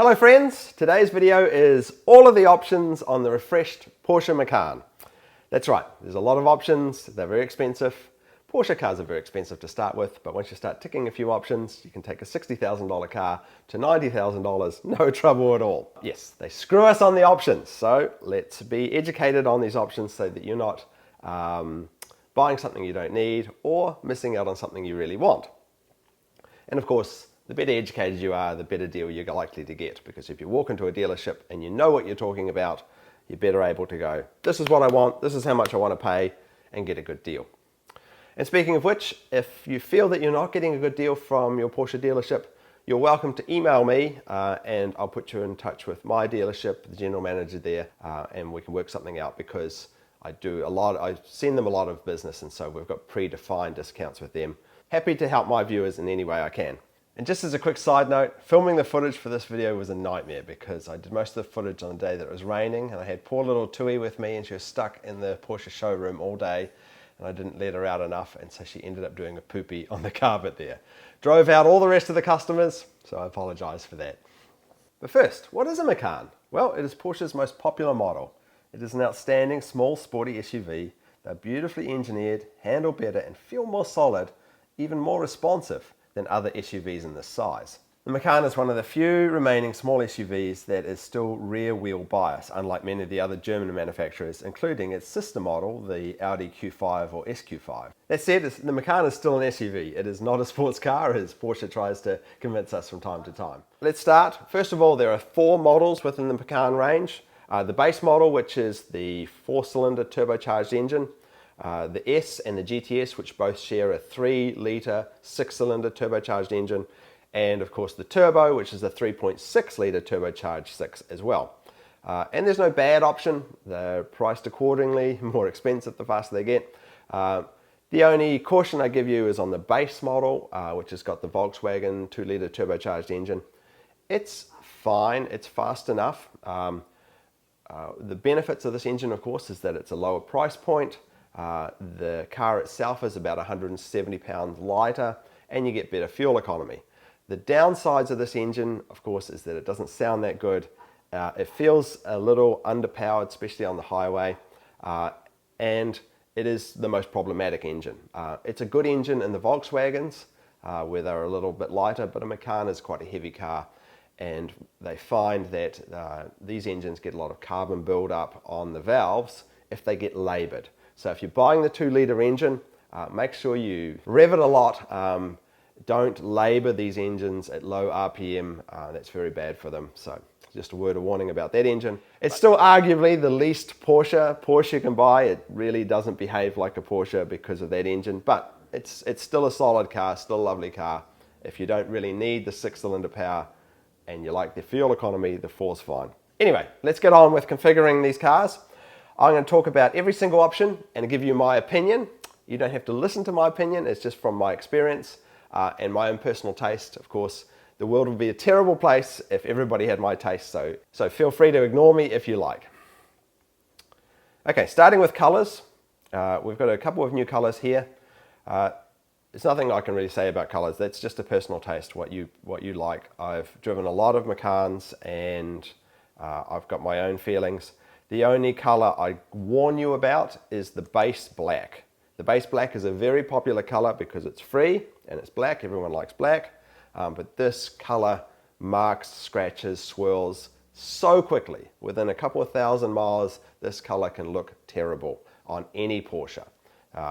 Hello friends, today's video is all of the options on the refreshed Porsche Macan. That's right, there's a lot of options, they're very expensive. Porsche cars are very expensive to start with, but once you start ticking a few options, you can take a $60,000 car to $90,000, no trouble at all. Yes, they screw us on the options, so let's be educated on these options so that you're not buying something you don't need or missing out on something you really want. And of course, the better educated you are, the better deal you're likely to get, because if you walk into a dealership and you know what you're talking about, you're better able to go, this is what I want, this is how much I want to pay, and get a good deal. And speaking of which, if you feel that you're not getting a good deal from your Porsche dealership, you're welcome to email me and I'll put you in touch with my dealership, the general manager there, and we can work something out, because I send them a lot of business, and so we've got predefined discounts with them. Happy to help my viewers in any way I can. And just as a quick side note, filming the footage for this video was a nightmare, because I did most of the footage on the day that it was raining, and I had poor little Tui with me, and she was stuck in the Porsche showroom all day, and I didn't let her out enough, and so she ended up doing a poopy on the carpet there. Drove out all the rest of the customers, so I apologize for that. But first, what is a Macan? Well, it is Porsche's most popular model. It is an outstanding small sporty SUV. They're beautifully engineered, handle better, and feel more solid, even more responsive than other SUVs in this size. The Macan is one of the few remaining small SUVs that is still rear wheel bias, unlike many of the other German manufacturers, including its sister model, the Audi Q5 or SQ5. That said, the Macan is still an SUV. It is not a sports car, as Porsche tries to convince us from time to time. Let's start. First of all, there are 4 models within the Macan range. The base model, which is the 4-cylinder turbocharged engine, the S and the GTS, which both share a 3-litre 6-cylinder turbocharged engine, and of course the Turbo, which is a 3.6-litre turbocharged 6 as well. And there's no bad option. They're priced accordingly, more expensive the faster they get. The only caution I give you is on the base model, which has got the Volkswagen 2-litre turbocharged engine. It's fine, it's fast enough. The benefits of this engine, of course, is that it's a lower price point. The car itself is about 170 pounds lighter, and you get better fuel economy. The downsides of this engine, of course, is that it doesn't sound that good. It feels a little underpowered, especially on the highway, and it is the most problematic engine. It's a good engine in the Volkswagens, where they're a little bit lighter, but a Macan is quite a heavy car, and they find that these engines get a lot of carbon buildup on the valves if they get laboured. So if you're buying the 2-litre engine, make sure you rev it a lot. Don't labour these engines at low RPM. That's very bad for them. So just a word of warning about that engine. It's still arguably the least Porsche you can buy. It really doesn't behave like a Porsche because of that engine, but it's still a solid car, still a lovely car. If you don't really need the 6-cylinder power and you like the fuel economy, the 4's fine. Anyway, let's get on with configuring these cars. I'm going to talk about every single option and give you my opinion. You don't have to listen to my opinion, it's just from my experience and my own personal taste. Of course, the world would be a terrible place if everybody had my taste, so feel free to ignore me if you like. Okay, starting with colours. We've got a couple of new colours here. There's nothing I can really say about colours. That's just a personal taste, what you like. I've driven a lot of Macans, and I've got my own feelings. The only colour I warn you about is the base black. The base black is a very popular colour because it's free and it's black. Everyone likes black. But this colour marks, scratches, swirls so quickly. Within a couple of thousand miles, this colour can look terrible on any Porsche.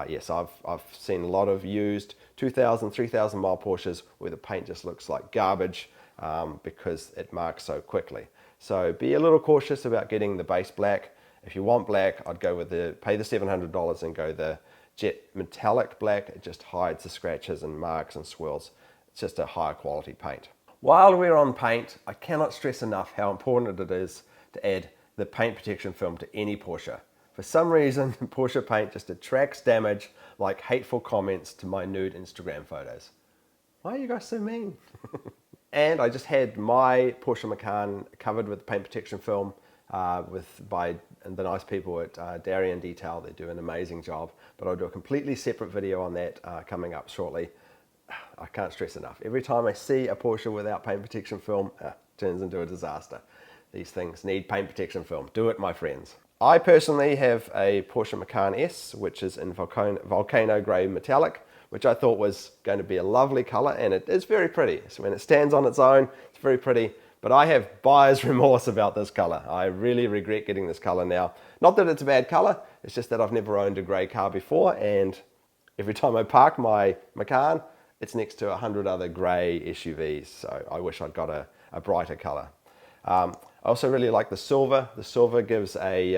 Yes, I've seen a lot of used 2,000, 3,000 mile Porsches where the paint just looks like garbage because it marks so quickly. So be a little cautious about getting the base black. If you want black, I'd go with pay the $700 and go the jet metallic black. It just hides the scratches and marks and swirls. It's just a higher quality paint. While we're on paint, I cannot stress enough how important it is to add the paint protection film to any Porsche. For some reason, Porsche paint just attracts damage like hateful comments to my nude Instagram photos. Why are you guys so mean? And I just had my Porsche Macan covered with paint protection film by the nice people at Darien Detail. They do an amazing job, but I'll do a completely separate video on that coming up shortly. I can't stress enough. Every time I see a Porsche without paint protection film, it turns into a disaster. These things need paint protection film. Do it, my friends. I personally have a Porsche Macan S, which is in Volcano Grey Metallic, which I thought was going to be a lovely color, and it is very pretty. So when it stands on its own, it's very pretty. But I have buyer's remorse about this color. I really regret getting this color now. Not that it's a bad color, it's just that I've never owned a grey car before, and every time I park my Macan, it's next to 100 other grey SUVs, so I wish I'd got a brighter color. I also really like the silver. The silver gives a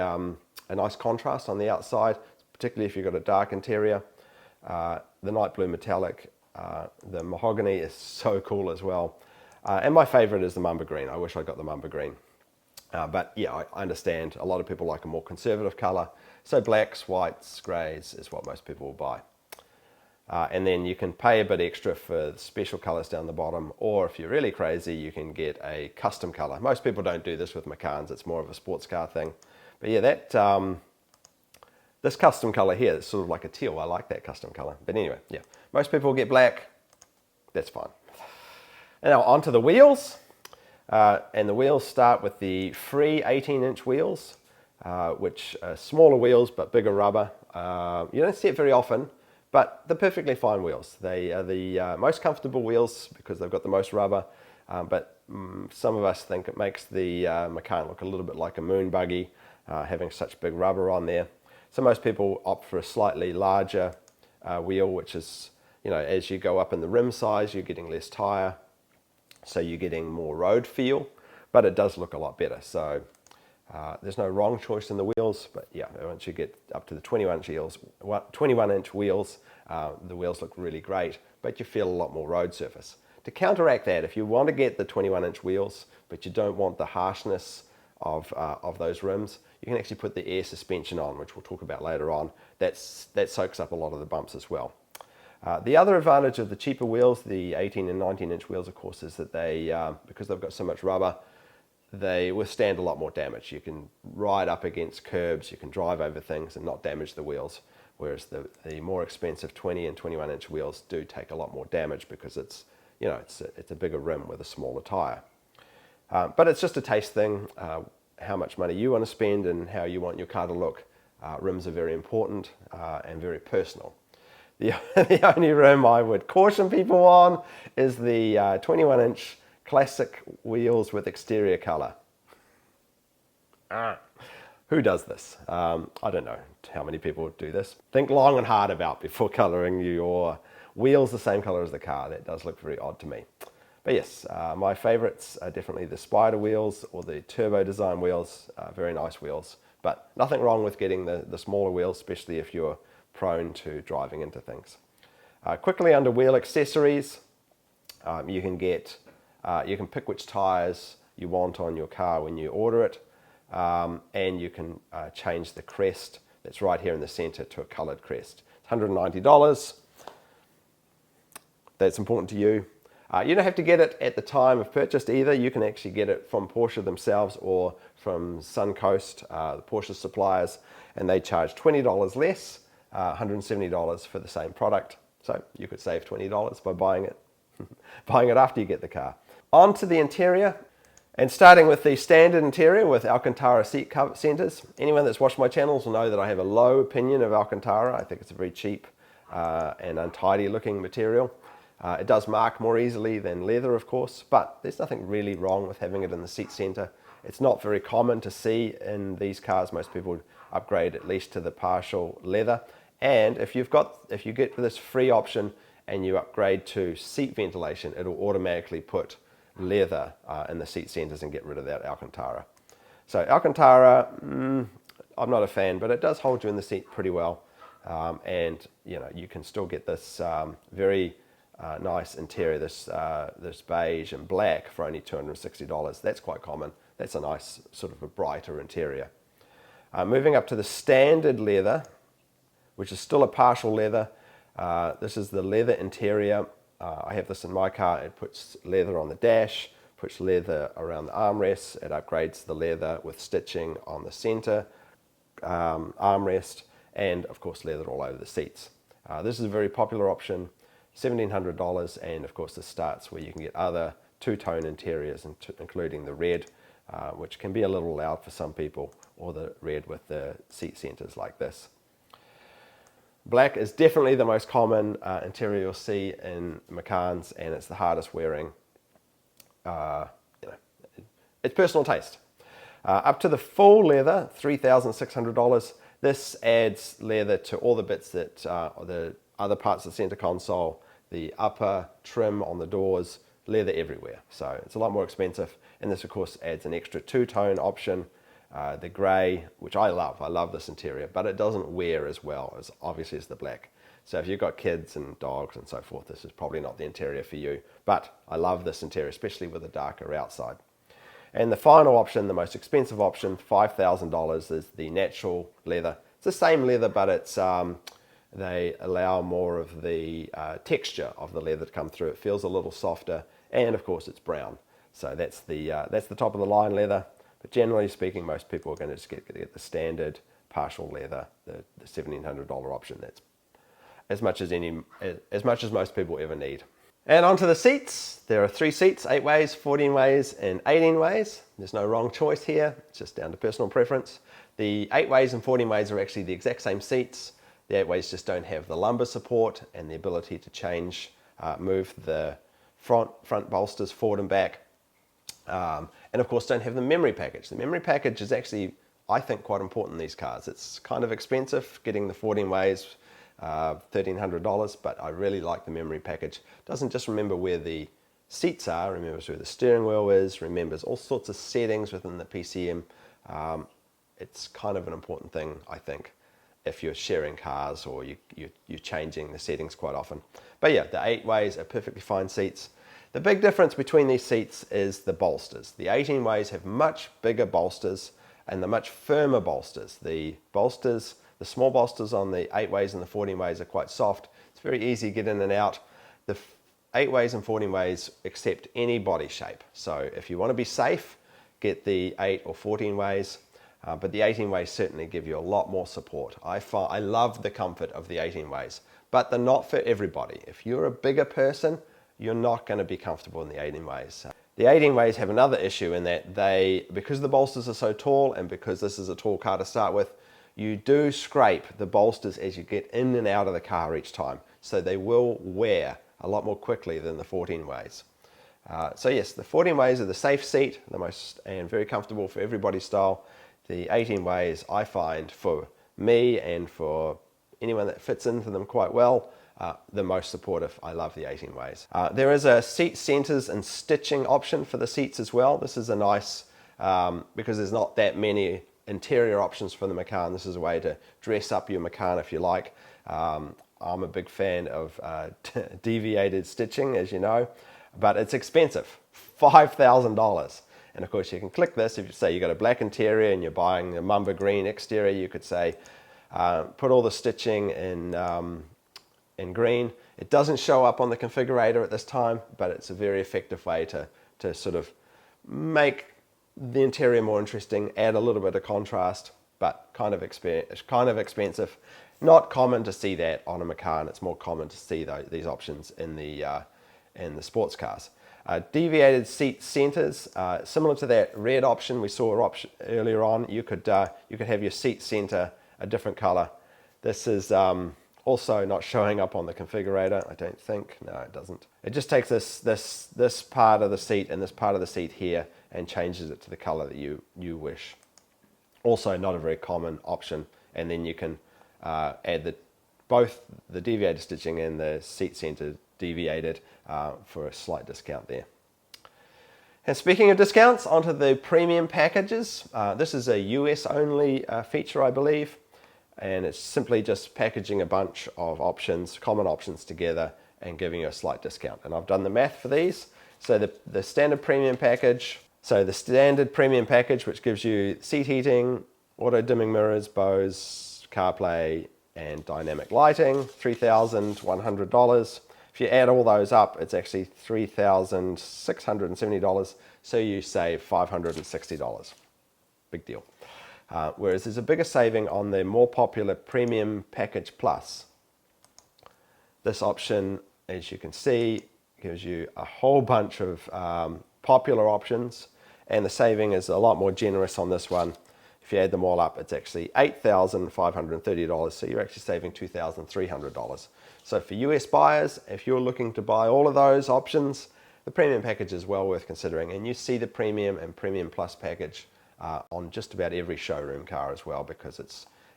nice contrast on the outside, particularly if you've got a dark interior. The night blue metallic, the mahogany is so cool as well. And my favorite is the Mamba green. I wish I got the Mamba green. But yeah, I understand a lot of people like a more conservative color. So blacks, whites, grays is what most people will buy. And then you can pay a bit extra for special colors down the bottom, or if you're really crazy, you can get a custom color. Most people don't do this with Macans, it's more of a sports car thing. But yeah, this custom color here is sort of like a teal. I like that custom color. But anyway, yeah, most people will get black. That's fine. And now onto the wheels. And the wheels start with the free 18-inch wheels, which are smaller wheels but bigger rubber. You don't see it very often, but they're perfectly fine wheels. They are the most comfortable wheels because they've got the most rubber, but some of us think it makes the Macan look a little bit like a moon buggy, having such big rubber on there. So most people opt for a slightly larger wheel, which is, you know, as you go up in the rim size, you're getting less tire, so you're getting more road feel, but it does look a lot better. So there's no wrong choice in the wheels, but yeah, once you get up to the 21-inch wheels, the wheels look really great, but you feel a lot more road surface. To counteract that, if you want to get the 21-inch wheels, but you don't want the harshness of those rims, you can actually put the air suspension on, which we'll talk about later on. That soaks up a lot of the bumps as well. The other advantage of the cheaper wheels, the 18 and 19-inch wheels, of course, is that they, because they've got so much rubber, they withstand a lot more damage. You can ride up against curbs, you can drive over things and not damage the wheels, whereas the more expensive 20 and 21-inch wheels do take a lot more damage because it's, you know, it's a bigger rim with a smaller tire. But it's just a taste thing, how much money you want to spend and how you want your car to look. Rims are very important and very personal. The only rim I would caution people on is the 21-inch classic wheels with exterior color. Who does this? I don't know how many people do this. Think long and hard about before coloring your wheels the same color as the car. That does look very odd to me. But yes, my favorites are definitely the Spider wheels or the turbo design wheels. Very nice wheels, but nothing wrong with getting the smaller wheels, especially if you're prone to driving into things. Quickly under wheel accessories, you can pick which tires you want on your car when you order it, and you can change the crest that's right here in the center to a colored crest. It's $190. That's important to you. You don't have to get it at the time of purchase either. You can actually get it from Porsche themselves or from Suncoast, the Porsche suppliers, and they charge $20 less, $170 for the same product. So you could save $20 by buying it after you get the car. On to the interior, and starting with the standard interior with Alcantara seat centers. Anyone that's watched my channels will know that I have a low opinion of Alcantara. I think it's a very cheap and untidy looking material. It does mark more easily than leather, of course, but there's nothing really wrong with having it in the seat center. It's not very common to see in these cars. Most people would upgrade at least to the partial leather. And if you get this free option and you upgrade to seat ventilation, it'll automatically put leather in the seat centers and get rid of that Alcantara. So Alcantara, I'm not a fan, but it does hold you in the seat pretty well. And you know, you can still get this very nice interior, this beige and black for only $260. That's quite common. That's a nice sort of a brighter interior. Moving up to the standard leather, which is still a partial leather. This is the leather interior. I have this in my car. It puts leather on the dash, puts leather around the armrests. It upgrades the leather with stitching on the center armrest, and of course leather all over the seats. This is a very popular option. $1,700, and of course this starts where you can get other two-tone interiors, including the red, which can be a little loud for some people, or the red with the seat centers like this. Black is definitely the most common interior you'll see in Macans, and it's the hardest wearing. It's personal taste. Up to the full leather, $3,600. This adds leather to all the bits that the other parts of the center console, the upper trim on the doors, leather everywhere. So it's a lot more expensive, and this of course adds an extra two-tone option. The grey, which I love this interior, but it doesn't wear as well as obviously as the black. So if you've got kids and dogs and so forth, this is probably not the interior for you, but I love this interior, especially with a darker outside. And the final option, the most expensive option, $5,000, is the natural leather. It's the same leather, but it's they allow more of the texture of the leather to come through. It feels a little softer, and of course it's brown. So that's the top of the line leather. But generally speaking, most people are going to just get the standard partial leather, the $1,700 option. That's as much as most people ever need. And onto the seats. There are 3 seats, 8 ways, 14 ways, and 18 ways. There's no wrong choice here. It's just down to personal preference. The 8 ways and 14 ways are actually the exact same seats. The 8 ways just don't have the lumbar support and the ability to change, move the front bolsters forward and back. And of course don't have the memory package. The memory package is actually, I think, quite important in these cars. It's kind of expensive getting the 14 ways, $1,300, but I really like the memory package. It doesn't just remember where the seats are, remembers where the steering wheel is, remembers all sorts of settings within the PCM. It's kind of an important thing, I think, if you're sharing cars or you're changing the settings quite often. But yeah, the 8 ways are perfectly fine seats. The big difference between these seats is the bolsters. The 18 ways have much bigger bolsters and the much firmer bolsters. The small bolsters on the 8 ways and the 14 ways are quite soft. It's very easy to get in and out. The 8 ways and 14 ways accept any body shape. So if you want to be safe, get the 8 or 14 ways. But the 18 ways certainly give you a lot more support. I love the comfort of the 18 ways, but they're not for everybody. If you're a bigger person, you're not going to be comfortable in the 18 ways. The 18 ways have another issue in that because the bolsters are so tall and because this is a tall car to start with, you do scrape the bolsters as you get in and out of the car each time. So they will wear a lot more quickly than the 14 ways. So yes, the 14 ways are the safe seat, the most and very comfortable for everybody's style. The 18 ways I find for me and for anyone that fits into them quite well, the most supportive. I love the 18 ways. There is a seat centers and stitching option for the seats as well. This is a nice, because there's not that many interior options for the Macan. This is a way to dress up your Macan if you like. I'm a big fan of deviated stitching, as you know, but it's expensive, $5,000. And of course you can click this. If you say you've got a black interior and you're buying a Mamba green exterior, you could say put all the stitching in green. It doesn't show up on the configurator at this time, but it's a very effective way to sort of make the interior more interesting, add a little bit of contrast, but kind of expensive. Not common to see that on a Macan. It's more common to see these options in the sports cars. Deviated seat centers, similar to that red option we saw earlier on. You could have your seat center a different color. This is also not showing up on the configurator, I don't think. No, it doesn't. It just takes this part of the seat and this part of the seat here and changes it to the color that you wish. Also not a very common option. And then you can add both the deviated stitching and the seat center deviated for a slight discount there. And speaking of discounts, onto the premium packages. This is a US only feature, I believe. And it's simply just packaging a bunch of options, common options together and giving you a slight discount. And I've done the math for these. So the standard premium package, which gives you seat heating, auto dimming mirrors, Bose, CarPlay, and dynamic lighting, $3,100. If you add all those up, it's actually $3,670. So you save $560. Big deal. Whereas there's a bigger saving on the more popular Premium Package Plus. This option as you can see, gives you a whole bunch of popular options, and the saving is a lot more generous on this one. If you add them all up, it's actually $8,530, so you're actually saving $2,300. So for US buyers, if you're looking to buy all of those options, the premium package is well worth considering, and you see the premium and premium plus package on just about every showroom car as well, because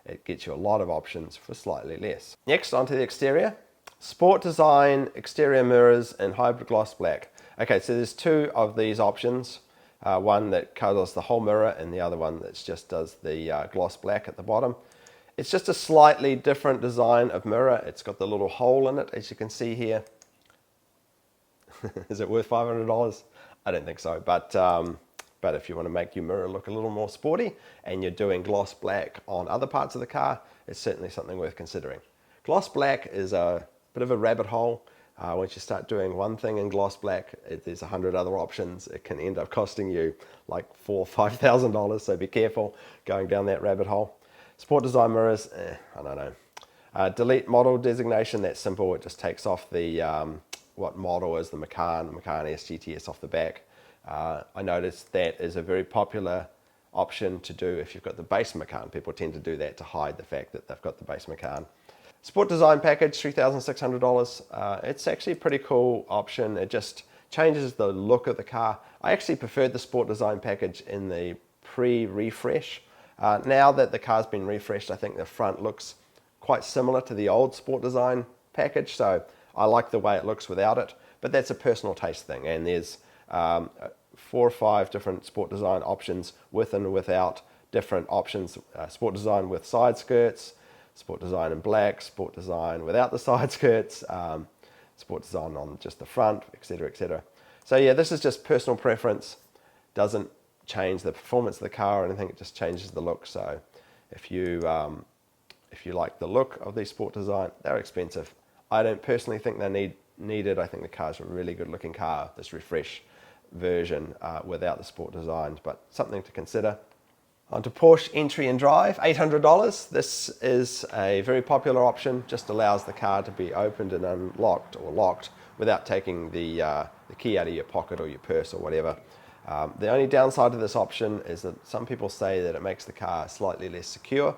it gets you a lot of options for slightly less. Next, onto the exterior. Sport design exterior mirrors in hybrid gloss black. Okay, so there's two of these options. One that covers the whole mirror and the other one that just does the gloss black at the bottom. It's just a slightly different design of mirror. It's got the little hole in it, as you can see here. Is it worth $500? I don't think so, but if you want to make your mirror look a little more sporty and you're doing gloss black on other parts of the car, it's certainly something worth considering. Gloss black is a bit of a rabbit hole. Once you start doing one thing in gloss black, there's 100 other options. It can end up costing you like $4,000 or $5,000, so be careful going down that rabbit hole. Sport design mirrors, I don't know. Delete model designation, that's simple. It just takes off the what model is the Macan SGTS off the back. I noticed that is a very popular option to do if you've got the base Macan. People tend to do that to hide the fact that they've got the base Macan. Sport design package, $3,600. It's actually a pretty cool option. It just changes the look of the car. I actually preferred the sport design package in the pre-refresh. Now that the car's been refreshed, I think the front looks quite similar to the old sport design package, so I like the way it looks without it, but that's a personal taste thing, and there's 4 or 5 different sport design options with and without different options. Sport design with side skirts, sport design in black, sport design without the side skirts, sport design on just the front, etc., etc. So yeah, this is just personal preference. Doesn't change the performance of the car or anything. It just changes the look. So if you like the look of these sport design, they're expensive. I don't personally think they're needed. I think the car's a really good looking car, this refresh version without the sport designs, but something to consider. Onto Porsche Entry and Drive, $800. This is a very popular option, just allows the car to be opened and unlocked or locked without taking the key out of your pocket or your purse or whatever. The only downside to this option is that some people say that it makes the car slightly less secure.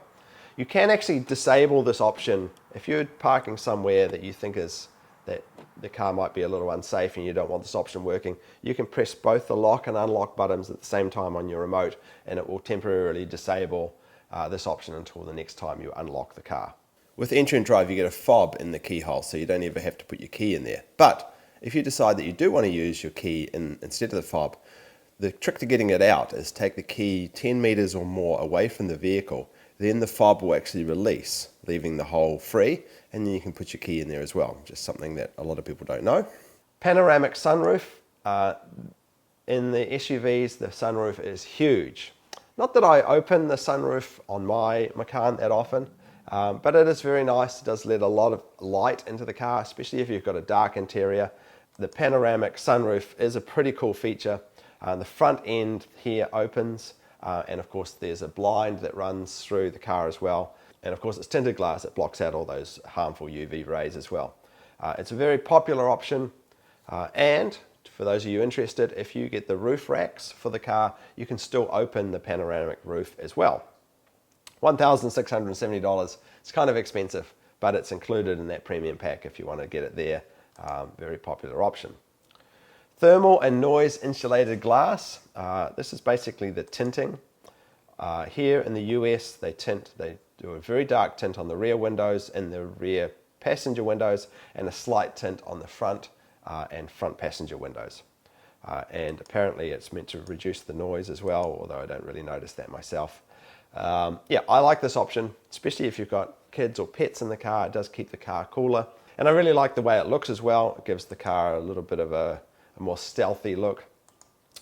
You can actually disable this option if you're parking somewhere that you think is that the car might be a little unsafe and you don't want this option working. You can press both the lock and unlock buttons at the same time on your remote, and it will temporarily disable this option until the next time you unlock the car. With Entry and Drive, you get a fob in the keyhole, so you don't ever have to put your key in there. But if you decide that you do want to use your key instead of the fob, the trick to getting it out is take the key 10 meters or more away from the vehicle. Then the fob will actually release, leaving the hole free, and then you can put your key in there as well. Just something that a lot of people don't know. Panoramic sunroof. In the SUVs, the sunroof is huge. Not that I open the sunroof on my Macan that often, but it is very nice. It does let a lot of light into the car, especially if you've got a dark interior. The panoramic sunroof is a pretty cool feature. The front end here opens, and of course there's a blind that runs through the car as well. And of course it's tinted glass that blocks out all those harmful UV rays as well. It's a very popular option, and for those of you interested, if you get the roof racks for the car, you can still open the panoramic roof as well. $1,670. It's kind of expensive, but it's included in that premium pack if you want to get it there. Very popular option. Thermal and noise insulated glass. This is basically the tinting. Here in the US, they do a very dark tint on the rear windows and the rear passenger windows, and a slight tint on the front and front passenger windows. And apparently it's meant to reduce the noise as well, although I don't really notice that myself. Yeah, I like this option, especially if you've got kids or pets in the car. It does keep the car cooler. And I really like the way it looks as well. It gives the car a little bit of a more stealthy look.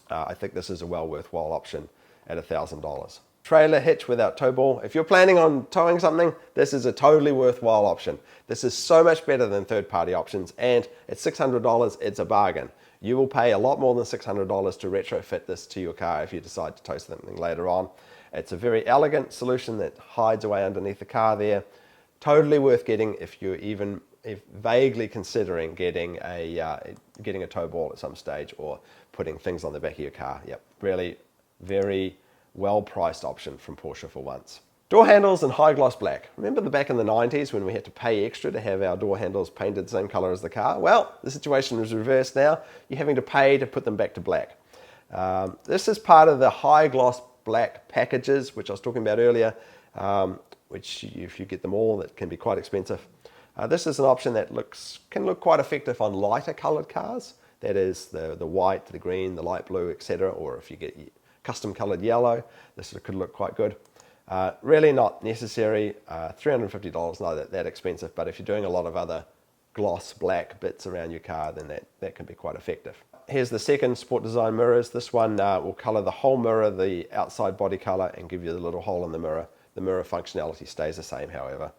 I think this is a well worthwhile option at $1,000. Trailer hitch without tow ball. If you're planning on towing something, this is a totally worthwhile option. This is so much better than third-party options, and at $600, it's a bargain. You will pay a lot more than $600 to retrofit this to your car if you decide to tow something later on. It's a very elegant solution that hides away underneath the car there. Totally worth getting if you're even vaguely considering getting a tow ball at some stage or putting things on the back of your car. Yep, really very well-priced option from Porsche for once. Door handles in high gloss black. Remember back in the 90s when we had to pay extra to have our door handles painted the same color as the car? Well, the situation is reversed now. You're having to pay to put them back to black. This is part of the high gloss black packages, which I was talking about earlier, which if you get them all, that can be quite expensive. This is an option that can look quite effective on lighter colored cars. That is the white, the green, the light blue, etc. Or if you get custom colored yellow, this could look quite good. Really not necessary. $350, not that expensive, but if you're doing a lot of other gloss black bits around your car, then that can be quite effective. Here's the second Sport Design mirrors. This one will color the whole mirror, the outside body color, and give you the little hole in the mirror. The mirror functionality stays the same, however.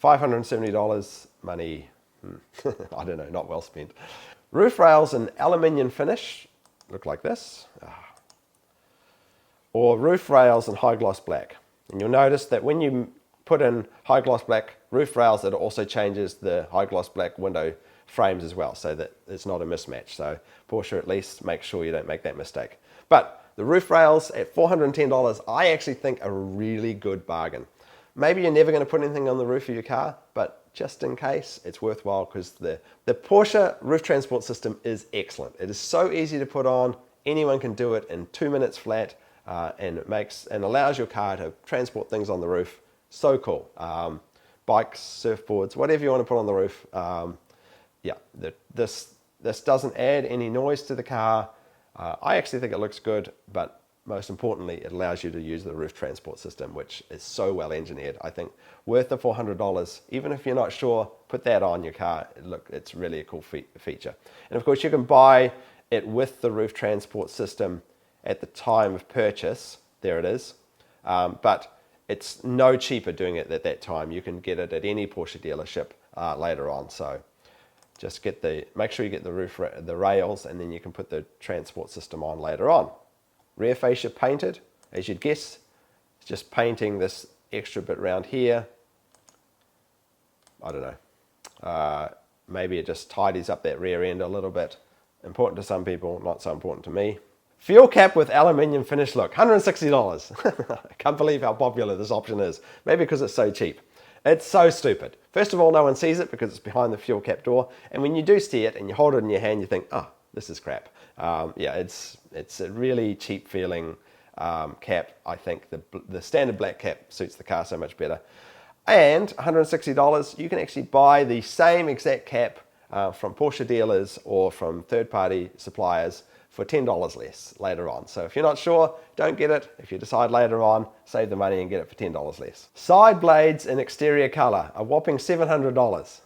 $570, money, I don't know, not well spent. Roof rails in aluminium finish, look like this. Or roof rails in high gloss black. And you'll notice that when you put in high gloss black roof rails, it also changes the high gloss black window frames as well, so that it's not a mismatch. So Porsche at least makes sure you don't make that mistake. But the roof rails at $410, I actually think are a really good bargain. Maybe you're never going to put anything on the roof of your car, but just in case, it's worthwhile because the Porsche roof transport system is excellent. It is so easy to put on. Anyone can do it in 2 minutes flat, and it allows your car to transport things on the roof. So cool. Bikes, surfboards, whatever you want to put on the roof. This doesn't add any noise to the car. I actually think it looks good, but most importantly, it allows you to use the roof transport system, which is so well engineered. I think worth the $400. Even if you're not sure, put that on your car. Look, it's really a cool feature. And of course, you can buy it with the roof transport system at the time of purchase. There it is. But it's no cheaper doing it at that time. You can get it at any Porsche dealership later on. So just make sure you get the rails, and then you can put the transport system on later on. Rear fascia painted, as you'd guess. It's just painting this extra bit around here. I don't know. Maybe it just tidies up that rear end a little bit. Important to some people, not so important to me. Fuel cap with aluminium finish look, $160. I can't believe how popular this option is. Maybe because it's so cheap. It's so stupid. First of all, no one sees it because it's behind the fuel cap door. And when you do see it and you hold it in your hand, you think, oh, this is crap. It's a really cheap feeling cap. I think the standard black cap suits the car so much better. And $160, you can actually buy the same exact cap from Porsche dealers or from third-party suppliers for $10 less later on. So if you're not sure, don't get it. If you decide later on, save the money and get it for $10 less. Side blades in exterior color, a whopping $700.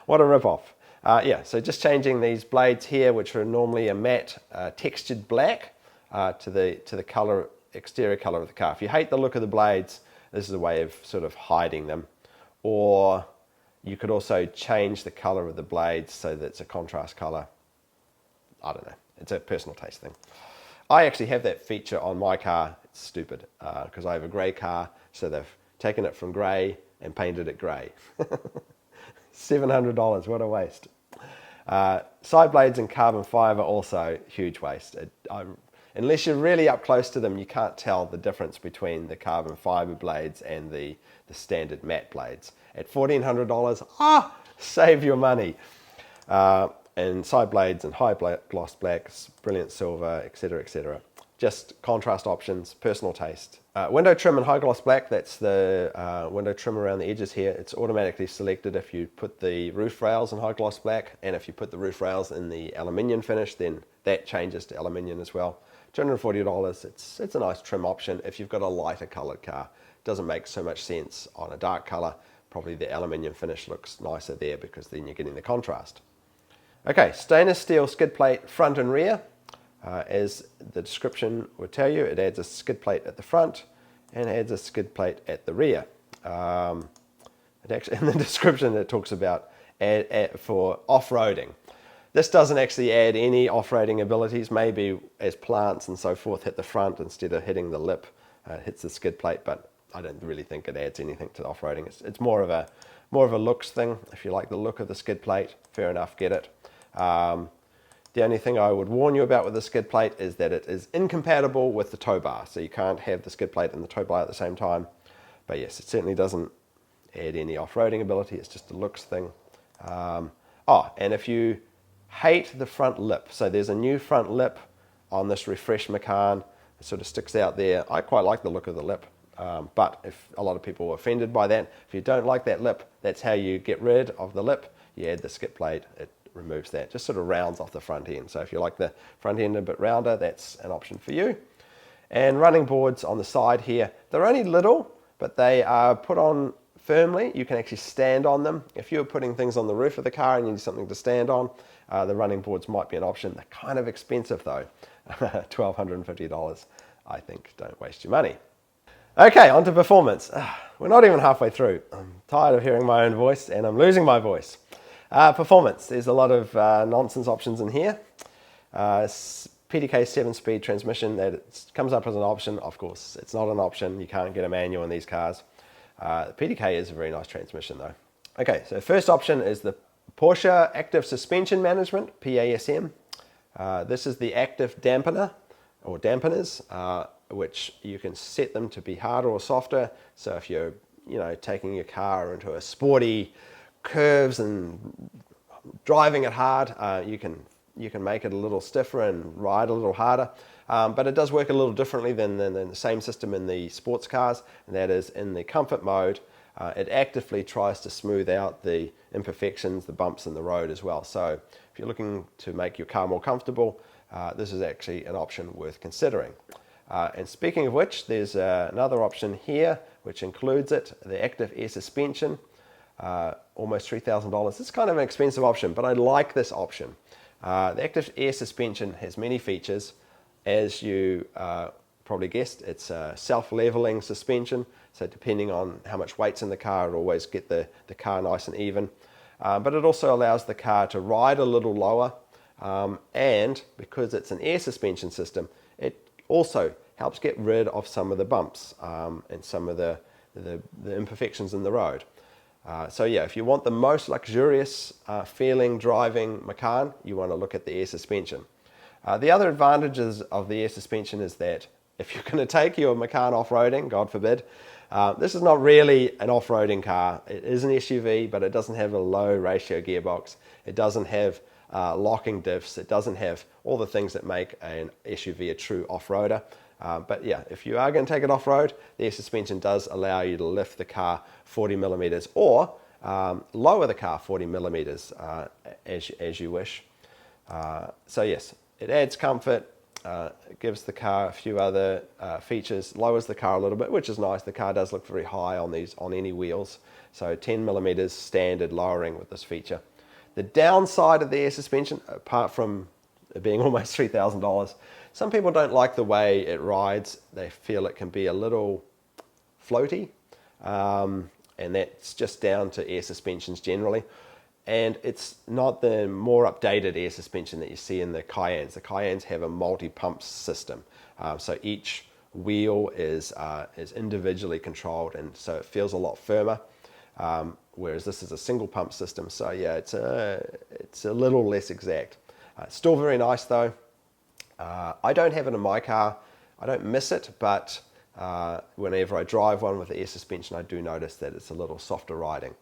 What a ripoff. So just changing these blades here, which are normally a matte textured black, to the color, exterior color of the car. If you hate the look of the blades, this is a way of sort of hiding them. Or you could also change the color of the blades so that it's a contrast color. I don't know. It's a personal taste thing. I actually have that feature on my car. It's stupid because I have a grey car, so they've taken it from grey and painted it grey. $700, what a waste. Side blades in carbon fibre, also huge waste. Unless you're really up close to them, you can't tell the difference between the carbon fibre blades and the standard matte blades. At $1,400, save your money. And side blades and high gloss blacks, brilliant silver, etc., etc. Just contrast options, personal taste. Window trim in high gloss black, that's the window trim around the edges here. It's automatically selected if you put the roof rails in high gloss black, and if you put the roof rails in the aluminium finish, then that changes to aluminium as well. $240, it's a nice trim option if you've got a lighter colored car. It doesn't make so much sense on a dark color. Probably the aluminium finish looks nicer there because then you're getting the contrast. Okay, stainless steel skid plate front and rear. As the description would tell you, it adds a skid plate at the front and adds a skid plate at the rear. In the description it talks about for off-roading. This doesn't actually add any off-roading abilities. Maybe as plants and so forth hit the front instead of hitting the lip, it hits the skid plate, but I don't really think it adds anything to the off-roading. It's more of a looks thing. If you like the look of the skid plate, fair enough, get it. The only thing I would warn you about with the skid plate is that it is incompatible with the tow bar. So you can't have the skid plate and the tow bar at the same time. But yes, it certainly doesn't add any off-roading ability. It's just a looks thing. And if you hate the front lip, so there's a new front lip on this refreshed Macan. It sort of sticks out there. I quite like the look of the lip. But if a lot of people are offended by that, if you don't like that lip, that's how you get rid of the lip. You add the skid plate, it removes that, just sort of rounds off the front end. So if you like the front end a bit rounder, that's an option for you. And running boards on the side here, they're only little, but they are put on firmly. You can actually stand on them. If you're putting things on the roof of the car and you need something to stand on, the running boards might be an option. They're kind of expensive though, $1,250. I think don't waste your money. Okay, on to performance. We're not even halfway through. I'm tired of hearing my own voice and I'm losing my voice. Performance, there's a lot of nonsense options in here. PDK 7-speed transmission, that comes up as an option. Of course, it's not an option. You can't get a manual in these cars. PDK is a very nice transmission though. Okay, so first option is the Porsche Active Suspension Management, PASM. This is the active dampener or dampeners, which you can set them to be harder or softer. So if you're taking your car into a sporty curves and driving it hard, you can make it a little stiffer and ride a little harder. But it does work a little differently than the same system in the sports cars, and that is in the comfort mode. It actively tries to smooth out the imperfections, the bumps in the road as well. So if you're looking to make your car more comfortable, this is actually an option worth considering. And speaking of which, there's another option here which includes it, the active air suspension, almost $3,000. It's kind of an expensive option, but I like this option. The active air suspension has many features. As you probably guessed, it's a self-leveling suspension, so depending on how much weight's in the car, it'll always get the car nice and even. But it also allows the car to ride a little lower, and because it's an air suspension system, it also helps get rid of some of the bumps and some of the imperfections in the road. So yeah, if you want the most luxurious feeling driving Macan, you want to look at the air suspension. The other advantages of the air suspension is that if you're going to take your Macan off-roading, God forbid, this is not really an off-roading car. It is an SUV, but it doesn't have a low ratio gearbox. It doesn't have locking diffs. It doesn't have all the things that make an SUV a true off-roader. But yeah, if you are going to take it off-road, the air suspension does allow you to lift the car 40 millimeters or lower the car 40 millimeters as you wish. So yes, it adds comfort, it gives the car a few other features, lowers the car a little bit, which is nice. The car does look very high on any wheels. So 10 millimeters standard lowering with this feature. The downside of the air suspension, apart from it being almost $3,000, some people don't like the way it rides. They feel it can be a little floaty, and that's just down to air suspensions generally. And it's not the more updated air suspension that you see in the Cayennes. The Cayennes have a multi-pump system, so each wheel is individually controlled, and so it feels a lot firmer. Whereas this is a single pump system, so yeah, it's a little less exact. Still very nice though. I don't have it in my car. I don't miss it, but whenever I drive one with the air suspension, I do notice that it's a little softer riding.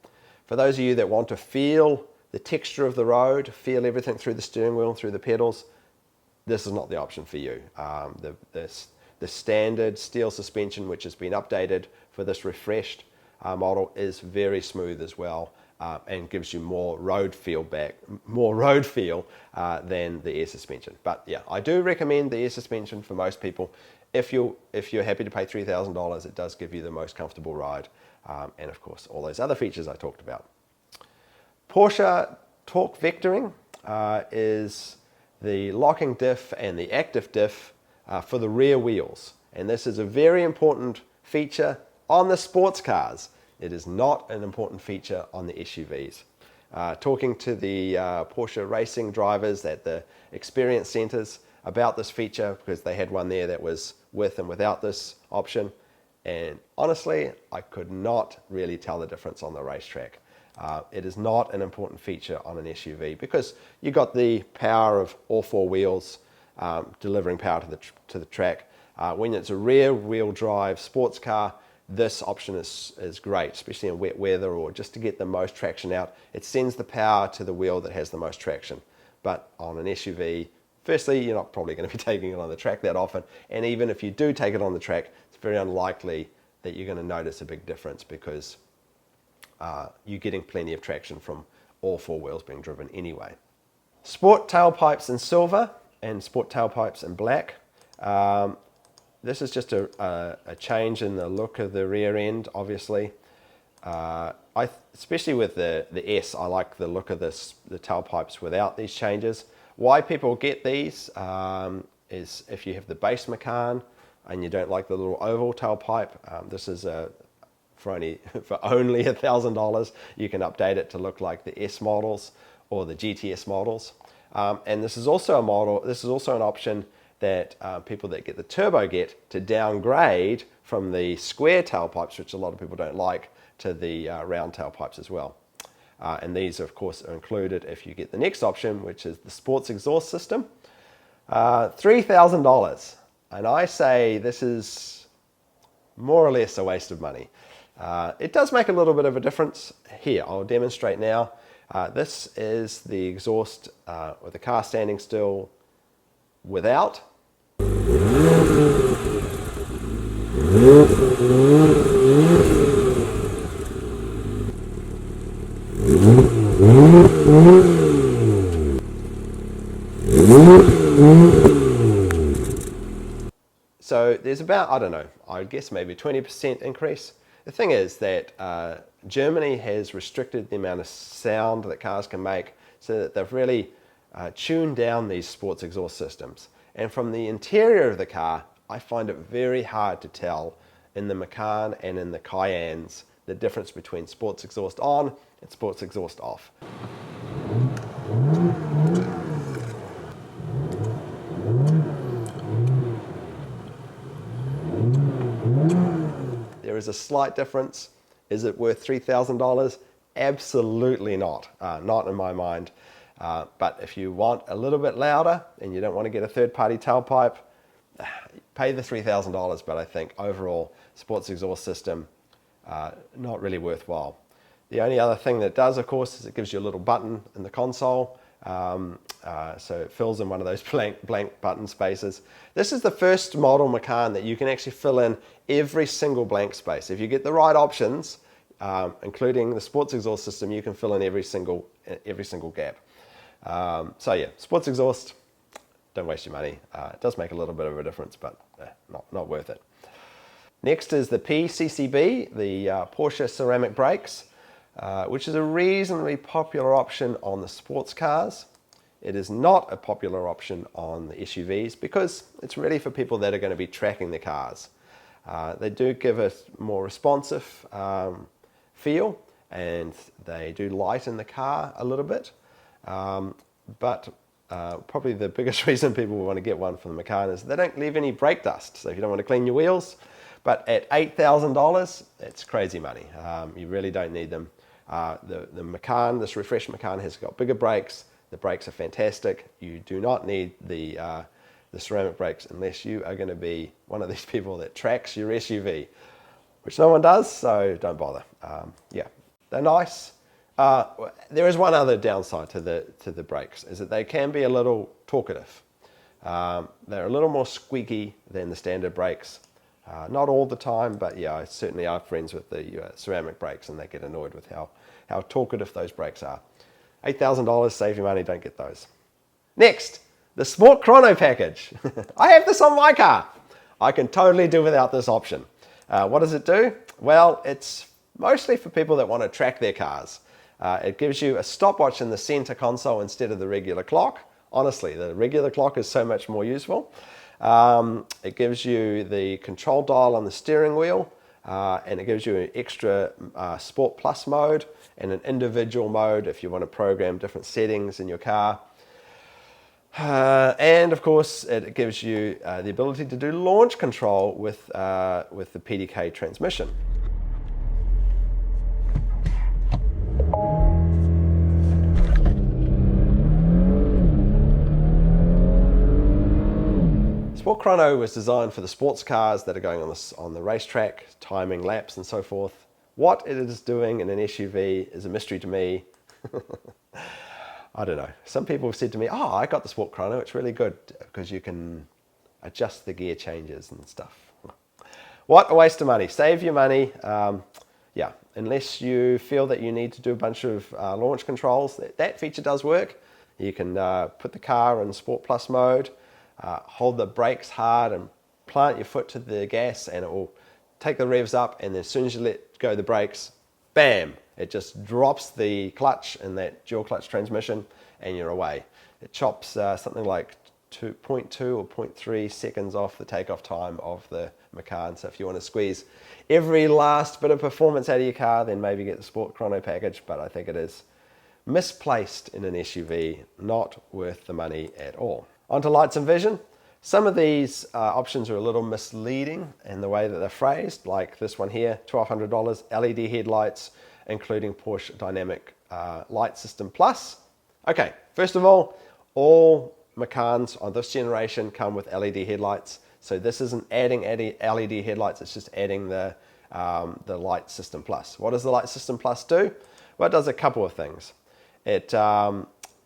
For those of you that want to feel the texture of the road, feel everything through the steering wheel, through the pedals, this is not the option for you. The standard steel suspension, which has been updated for this refreshed model, is very smooth as well, and gives you more road feel than the air suspension. But yeah, I do recommend the air suspension for most people. If you're happy to pay $3,000, it does give you the most comfortable ride, and of course all those other features I talked about. Porsche torque vectoring is the locking diff and the active diff for the rear wheels, and this is a very important feature on the sports cars. It is not an important feature on the SUVs. Talking to the Porsche racing drivers at the experience centers about this feature, because they had one there that was with and without this option, and honestly, I could not really tell the difference on the racetrack. It is not an important feature on an SUV because you got the power of all four wheels delivering power to the track. When it's a rear-wheel drive sports car, this option is great, especially in wet weather or just to get the most traction out. It sends the power to the wheel that has the most traction. But on an SUV, firstly, you're not probably going to be taking it on the track that often. And even if you do take it on the track, it's very unlikely that you're going to notice a big difference because you're getting plenty of traction from all four wheels being driven anyway. Sport tailpipes in silver and sport tailpipes in black. This is just a change in the look of the rear end, obviously. Especially with the S, I like the look of the tailpipes without these changes. Why people get these is if you have the base Macan and you don't like the little oval tailpipe, this is for only $1,000, you can update it to look like the S models or the GTS models. And this is also an option that people that get the turbo get to downgrade from the square tailpipes, which a lot of people don't like, to the round tailpipes as well. And these, of course, are included if you get the next option, which is the sports exhaust system. $3,000. And I say this is more or less a waste of money. It does make a little bit of a difference. Here, I'll demonstrate now. This is the exhaust with the car standing still without. So there's about, I don't know, I guess maybe 20% increase. The thing is that Germany has restricted the amount of sound that cars can make, so that they've really tuned down these sports exhaust systems. And from the interior of the car, I find it very hard to tell in the Macan and in the Cayennes the difference between sports exhaust on and sports exhaust off. There is a slight difference. Is it worth $3,000? Absolutely not. Not in my mind. But if you want a little bit louder and you don't want to get a third-party tailpipe, pay the $3,000. But I think overall, sports exhaust system, not really worthwhile. The only other thing that it does, of course, is it gives you a little button in the console. So it fills in one of those blank button spaces. This is the first model Macan that you can actually fill in every single blank space. If you get the right options, including the sports exhaust system, you can fill in every single gap. So yeah, sports exhaust, don't waste your money. It does make a little bit of a difference, but not worth it. Next is the PCCB, the Porsche ceramic brakes, which is a reasonably popular option on the sports cars. It is not a popular option on the SUVs because it's really for people that are going to be tracking the cars. They do give a more responsive feel, and they do lighten the car a little bit. But probably the biggest reason people want to get one from the Macan is they don't leave any brake dust. So if you don't want to clean your wheels, but at $8,000, it's crazy money. You really don't need them. The Macan, this refreshed Macan, has got bigger brakes. The brakes are fantastic. You do not need the ceramic brakes unless you are going to be one of these people that tracks your SUV, which no one does, so don't bother. Yeah, they're nice. There is one other downside to the brakes, is that they can be a little talkative. They're a little more squeaky than the standard brakes. Not all the time, but yeah, I certainly are friends with the ceramic brakes, and they get annoyed with how talkative those brakes are. $8,000, save your money, don't get those. Next, the Sport Chrono package. I have this on my car. I can totally do without this option. What does it do? Well, it's mostly for people that want to track their cars. It gives you a stopwatch in the center console instead of the regular clock. Honestly, the regular clock is so much more useful. It gives you the control dial on the steering wheel, and it gives you an extra Sport Plus mode and an individual mode if you want to program different settings in your car. And of course, it gives you the ability to do launch control with the PDK transmission. Sport Chrono was designed for the sports cars that are going on the racetrack, timing laps and so forth. What it is doing in an SUV is a mystery to me. I don't know. Some people have said to me, oh, I got the Sport Chrono, it's really good because you can adjust the gear changes and stuff. What a waste of money. Save your money. Yeah, unless you feel that you need to do a bunch of launch controls, that feature does work. You can put the car in Sport Plus mode, hold the brakes hard and plant your foot to the gas and it will take the revs up, and then as soon as you let go the brakes, bam, it just drops the clutch in that dual clutch transmission and you're away. It chops something like 2.2 or 0.3 seconds off the takeoff time of the Macan. So if you want to squeeze every last bit of performance out of your car, then maybe get the Sport Chrono package, but I think it is misplaced in an SUV, not worth the money at all. Onto lights and vision. Some of these options are a little misleading in the way that they're phrased, like this one here, $1,200, LED headlights, including Porsche Dynamic Light System Plus. Okay, first of all Macans on this generation come with LED headlights, so this isn't adding LED headlights, it's just adding the Light System Plus. What does the Light System Plus do? Well, it does a couple of things.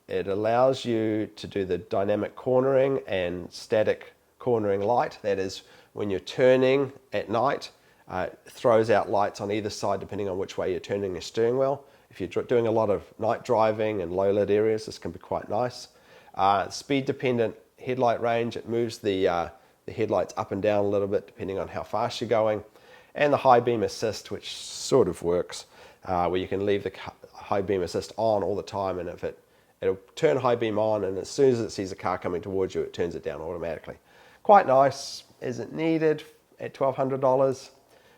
It allows you to do the dynamic cornering and static cornering light. That is, when you're turning at night, it throws out lights on either side depending on which way you're turning your steering wheel. If you're doing a lot of night driving and low lit areas, this can be quite nice. Speed dependent headlight range, it moves the headlights up and down a little bit depending on how fast you're going. And the high beam assist, which sort of works, where you can leave the high beam assist on all the time, and if it'll turn high beam on, and as soon as it sees a car coming towards you, it turns it down automatically. Quite nice. Is it needed at $1,200?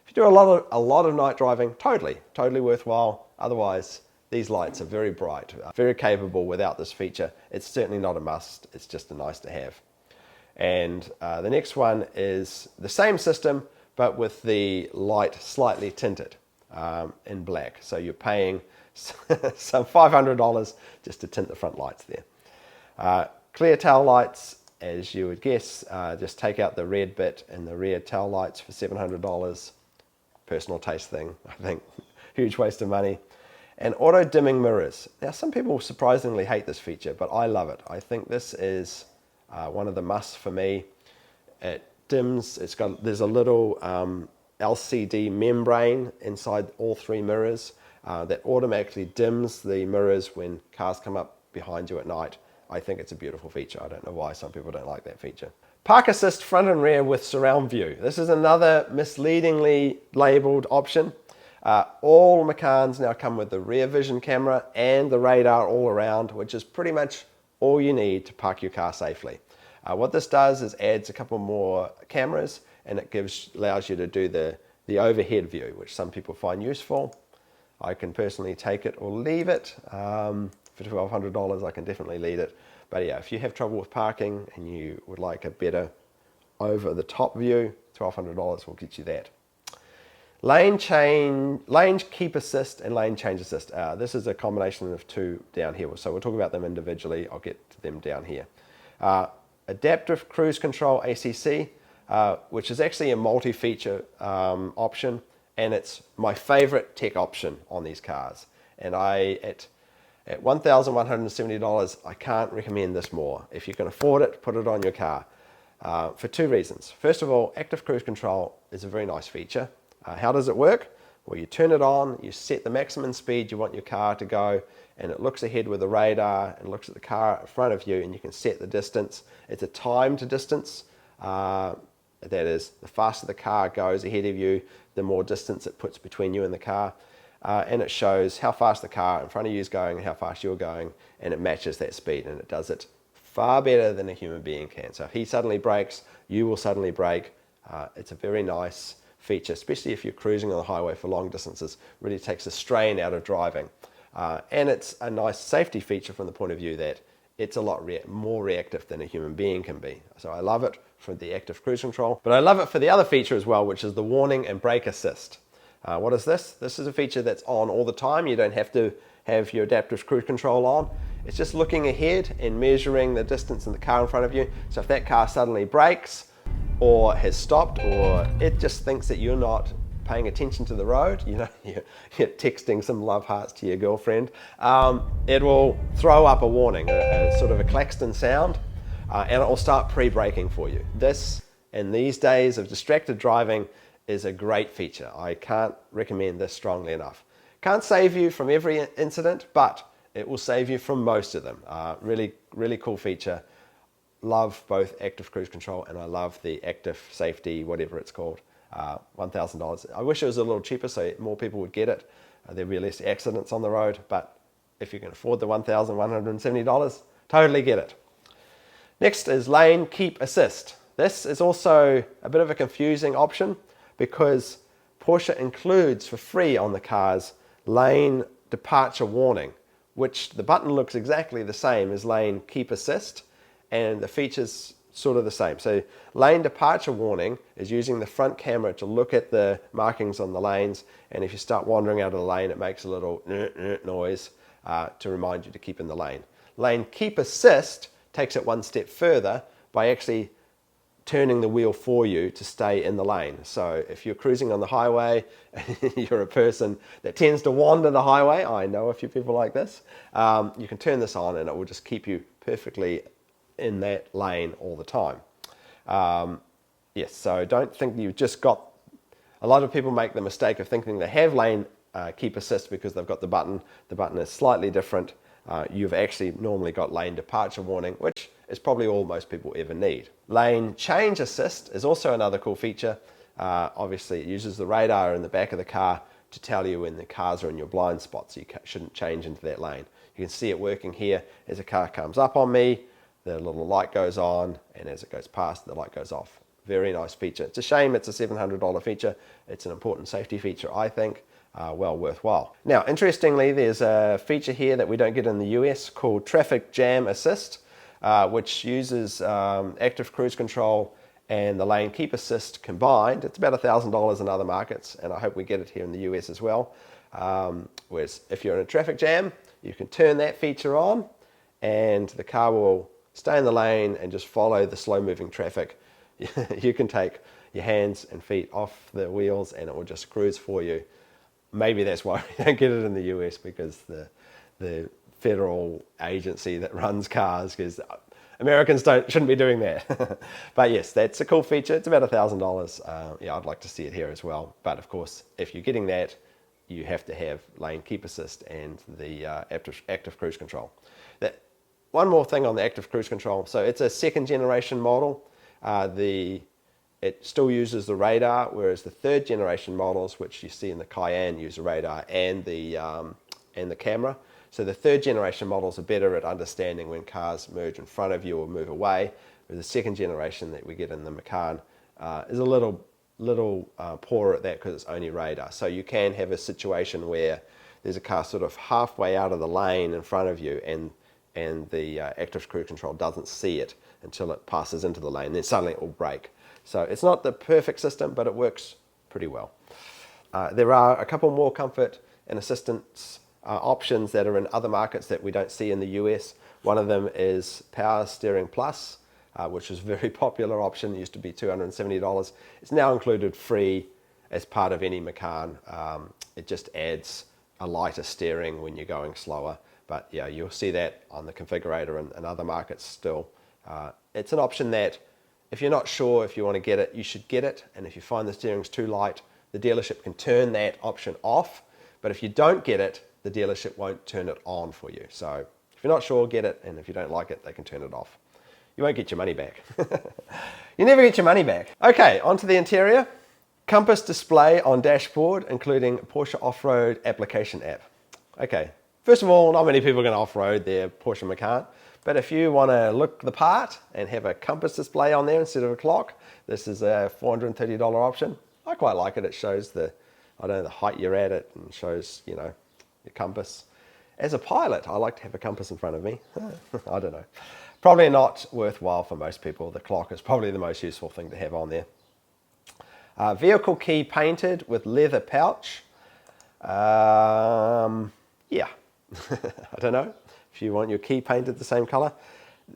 If you do a lot of night driving, totally worthwhile. Otherwise, these lights are very bright, very capable without this feature. It's certainly not a must, it's just a nice to have. And the next one is the same system, but with the light slightly tinted in black. So you're paying some $500 just to tint the front lights there. Clear tail lights, as you would guess, just take out the red bit and the rear tail lights for $700. Personal taste thing, I think. Huge waste of money. And auto dimming mirrors. Now, some people surprisingly hate this feature, but I love it. I think this is one of the musts for me. It dims. There's a little LCD membrane inside all three mirrors that automatically dims the mirrors when cars come up behind you at night. I think it's a beautiful feature. I don't know why some people don't like that feature. Park assist front and rear with surround view. This is another misleadingly labeled option. All Macans now come with the rear vision camera and the radar all around, which is pretty much all you need to park your car safely. What this does is adds a couple more cameras, and it allows you to do the overhead view, which some people find useful. I can personally take it or leave it. For $1,200, I can definitely leave it. But yeah, if you have trouble with parking and you would like a better over-the-top view, $1,200 will get you that. Lane keep assist and lane change assist. This is a combination of two down here. So we'll talk about them individually. I'll get to them down here. Adaptive Cruise Control ACC, which is actually a multi-feature option, and it's my favorite tech option on these cars. And at $1,170, I can't recommend this more. If you can afford it, put it on your car. For two reasons. First of all, active cruise control is a very nice feature. How does it work? Well, you turn it on, you set the maximum speed you want your car to go, and it looks ahead with the radar and looks at the car in front of you, and you can set the distance. It's a timed distance. That is, the faster the car goes ahead of you, the more distance it puts between you and the car. And it shows how fast the car in front of you is going and how fast you're going, and it matches that speed, and it does it far better than a human being can. So if he suddenly brakes, you will suddenly brake. It's a very nice feature, especially if you're cruising on the highway for long distances. Really takes the strain out of driving. And it's a nice safety feature from the point of view that it's a lot more reactive than a human being can be. So I love it for the active cruise control, but I love it for the other feature as well, which is the warning and brake assist. What is this? This is a feature that's on all the time. You don't have to have your adaptive cruise control on. It's just looking ahead and measuring the distance in the car in front of you. So if that car suddenly brakes or has stopped, or it just thinks that you're not paying attention to the road, you know, you're texting some love hearts to your girlfriend, it will throw up a warning, a sort of a klaxon sound, and it will start pre-braking for you. This, in these days of distracted driving, is a great feature. I can't recommend this strongly enough. Can't save you from every incident, but it will save you from most of them. Really, really cool feature. Love both active cruise control, and I love the active safety, whatever it's called. $1,000. I wish it was a little cheaper so more people would get it. There'd be less accidents on the road, but if you can afford the $1,170, totally get it. Next is lane keep assist. This is also a bit of a confusing option because Porsche includes for free on the cars lane departure warning, which the button looks exactly the same as lane keep assist, and the features sort of the same. So lane departure warning is using the front camera to look at the markings on the lanes, and if you start wandering out of the lane, it makes a little noise to remind you to keep in the lane. Lane keep assist takes it one step further by actually turning the wheel for you to stay in the lane. So if you're cruising on the highway, you're a person that tends to wander the highway, I know a few people like this, you can turn this on and it will just keep you perfectly in that lane all the time. Yes, so don't think you've just got, a lot of people make the mistake of thinking they have lane keep assist because they've got the button. The button is slightly different. You've actually normally got lane departure warning, which is probably all most people ever need. Lane change assist is also another cool feature. Obviously it uses the radar in the back of the car to tell you when the cars are in your blind spot, so you shouldn't change into that lane. You can see it working here as a car comes up on me, the little light goes on, and as it goes past, the light goes off. Very nice feature. It's a shame it's a $700 feature. It's an important safety feature, I think. Well worthwhile. Now, interestingly, there's a feature here that we don't get in the US called Traffic Jam Assist, which uses active cruise control and the lane keep assist combined. It's about $1,000 in other markets, and I hope we get it here in the US as well. Whereas if you're in a traffic jam, you can turn that feature on, and the car will stay in the lane and just follow the slow-moving traffic. You can take your hands and feet off the wheels, and it will just cruise for you. Maybe that's why we don't get it in the US, because the federal agency that runs cars, because Americans shouldn't be doing that. But yes, that's a cool feature. It's about $1,000. Yeah, I'd like to see it here as well. But of course, if you're getting that, you have to have lane keep assist and the active cruise control. One more thing on the active cruise control. So it's a second generation model. It still uses the radar, whereas the third generation models, which you see in the Cayenne, use the radar and the camera. So the third generation models are better at understanding when cars merge in front of you or move away. Whereas the second generation that we get in the Macan is a little poorer at that because it's only radar. So you can have a situation where there's a car sort of halfway out of the lane in front of you, and the active cruise control doesn't see it until it passes into the lane. Then suddenly it will brake. So it's not the perfect system, but it works pretty well. There are a couple more comfort and assistance options that are in other markets that we don't see in the US. One of them is Power Steering Plus, which is a very popular option. It used to be $270. It's now included free as part of any Macan. It just adds a lighter steering when you're going slower. But yeah, you'll see that on the configurator and other markets still. It's an option that if you're not sure if you want to get it, you should get it. And if you find the steering's too light, the dealership can turn that option off. But if you don't get it, the dealership won't turn it on for you. So if you're not sure, get it. And if you don't like it, they can turn it off. You won't get your money back. You never get your money back. Okay, onto the interior. Compass display on dashboard, including Porsche Off-Road application app. Okay, first of all, not many people are going to off-road their Porsche Macan. But if you want to look the part and have a compass display on there instead of a clock, this is a $430 option. I quite like it. It shows the height you're at it, and shows, your compass. As a pilot, I like to have a compass in front of me. I don't know. Probably not worthwhile for most people. The clock is probably the most useful thing to have on there. Vehicle key painted with leather pouch. Yeah, I don't know if you want your key painted the same color.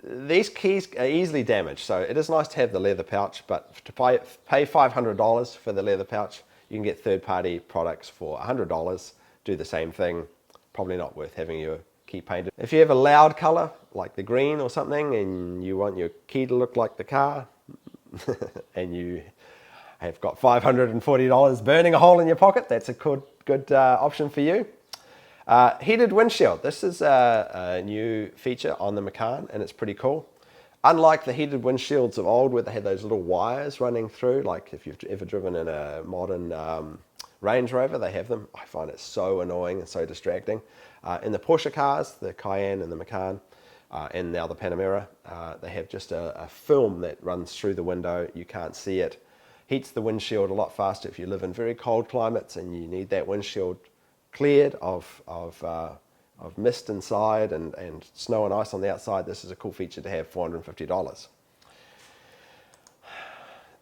These keys are easily damaged, so it is nice to have the leather pouch, but to pay $500 for the leather pouch, you can get third-party products for $100, do the same thing. Probably not worth having your key painted. If you have a loud color, like the green or something, and you want your key to look like the car, and you have got $540 burning a hole in your pocket, that's a good option for you. Heated windshield. This is a new feature on the Macan, and it's pretty cool. Unlike the heated windshields of old where they had those little wires running through, like if you've ever driven in a modern Range Rover, they have them. I find it so annoying and so distracting. In the Porsche cars, the Cayenne and the Macan, and now the Panamera, they have just a film that runs through the window. You can't see it. Heats the windshield a lot faster if you live in very cold climates and you need that windshield cleared of mist inside and snow and ice on the outside. This is a cool feature to have, $450.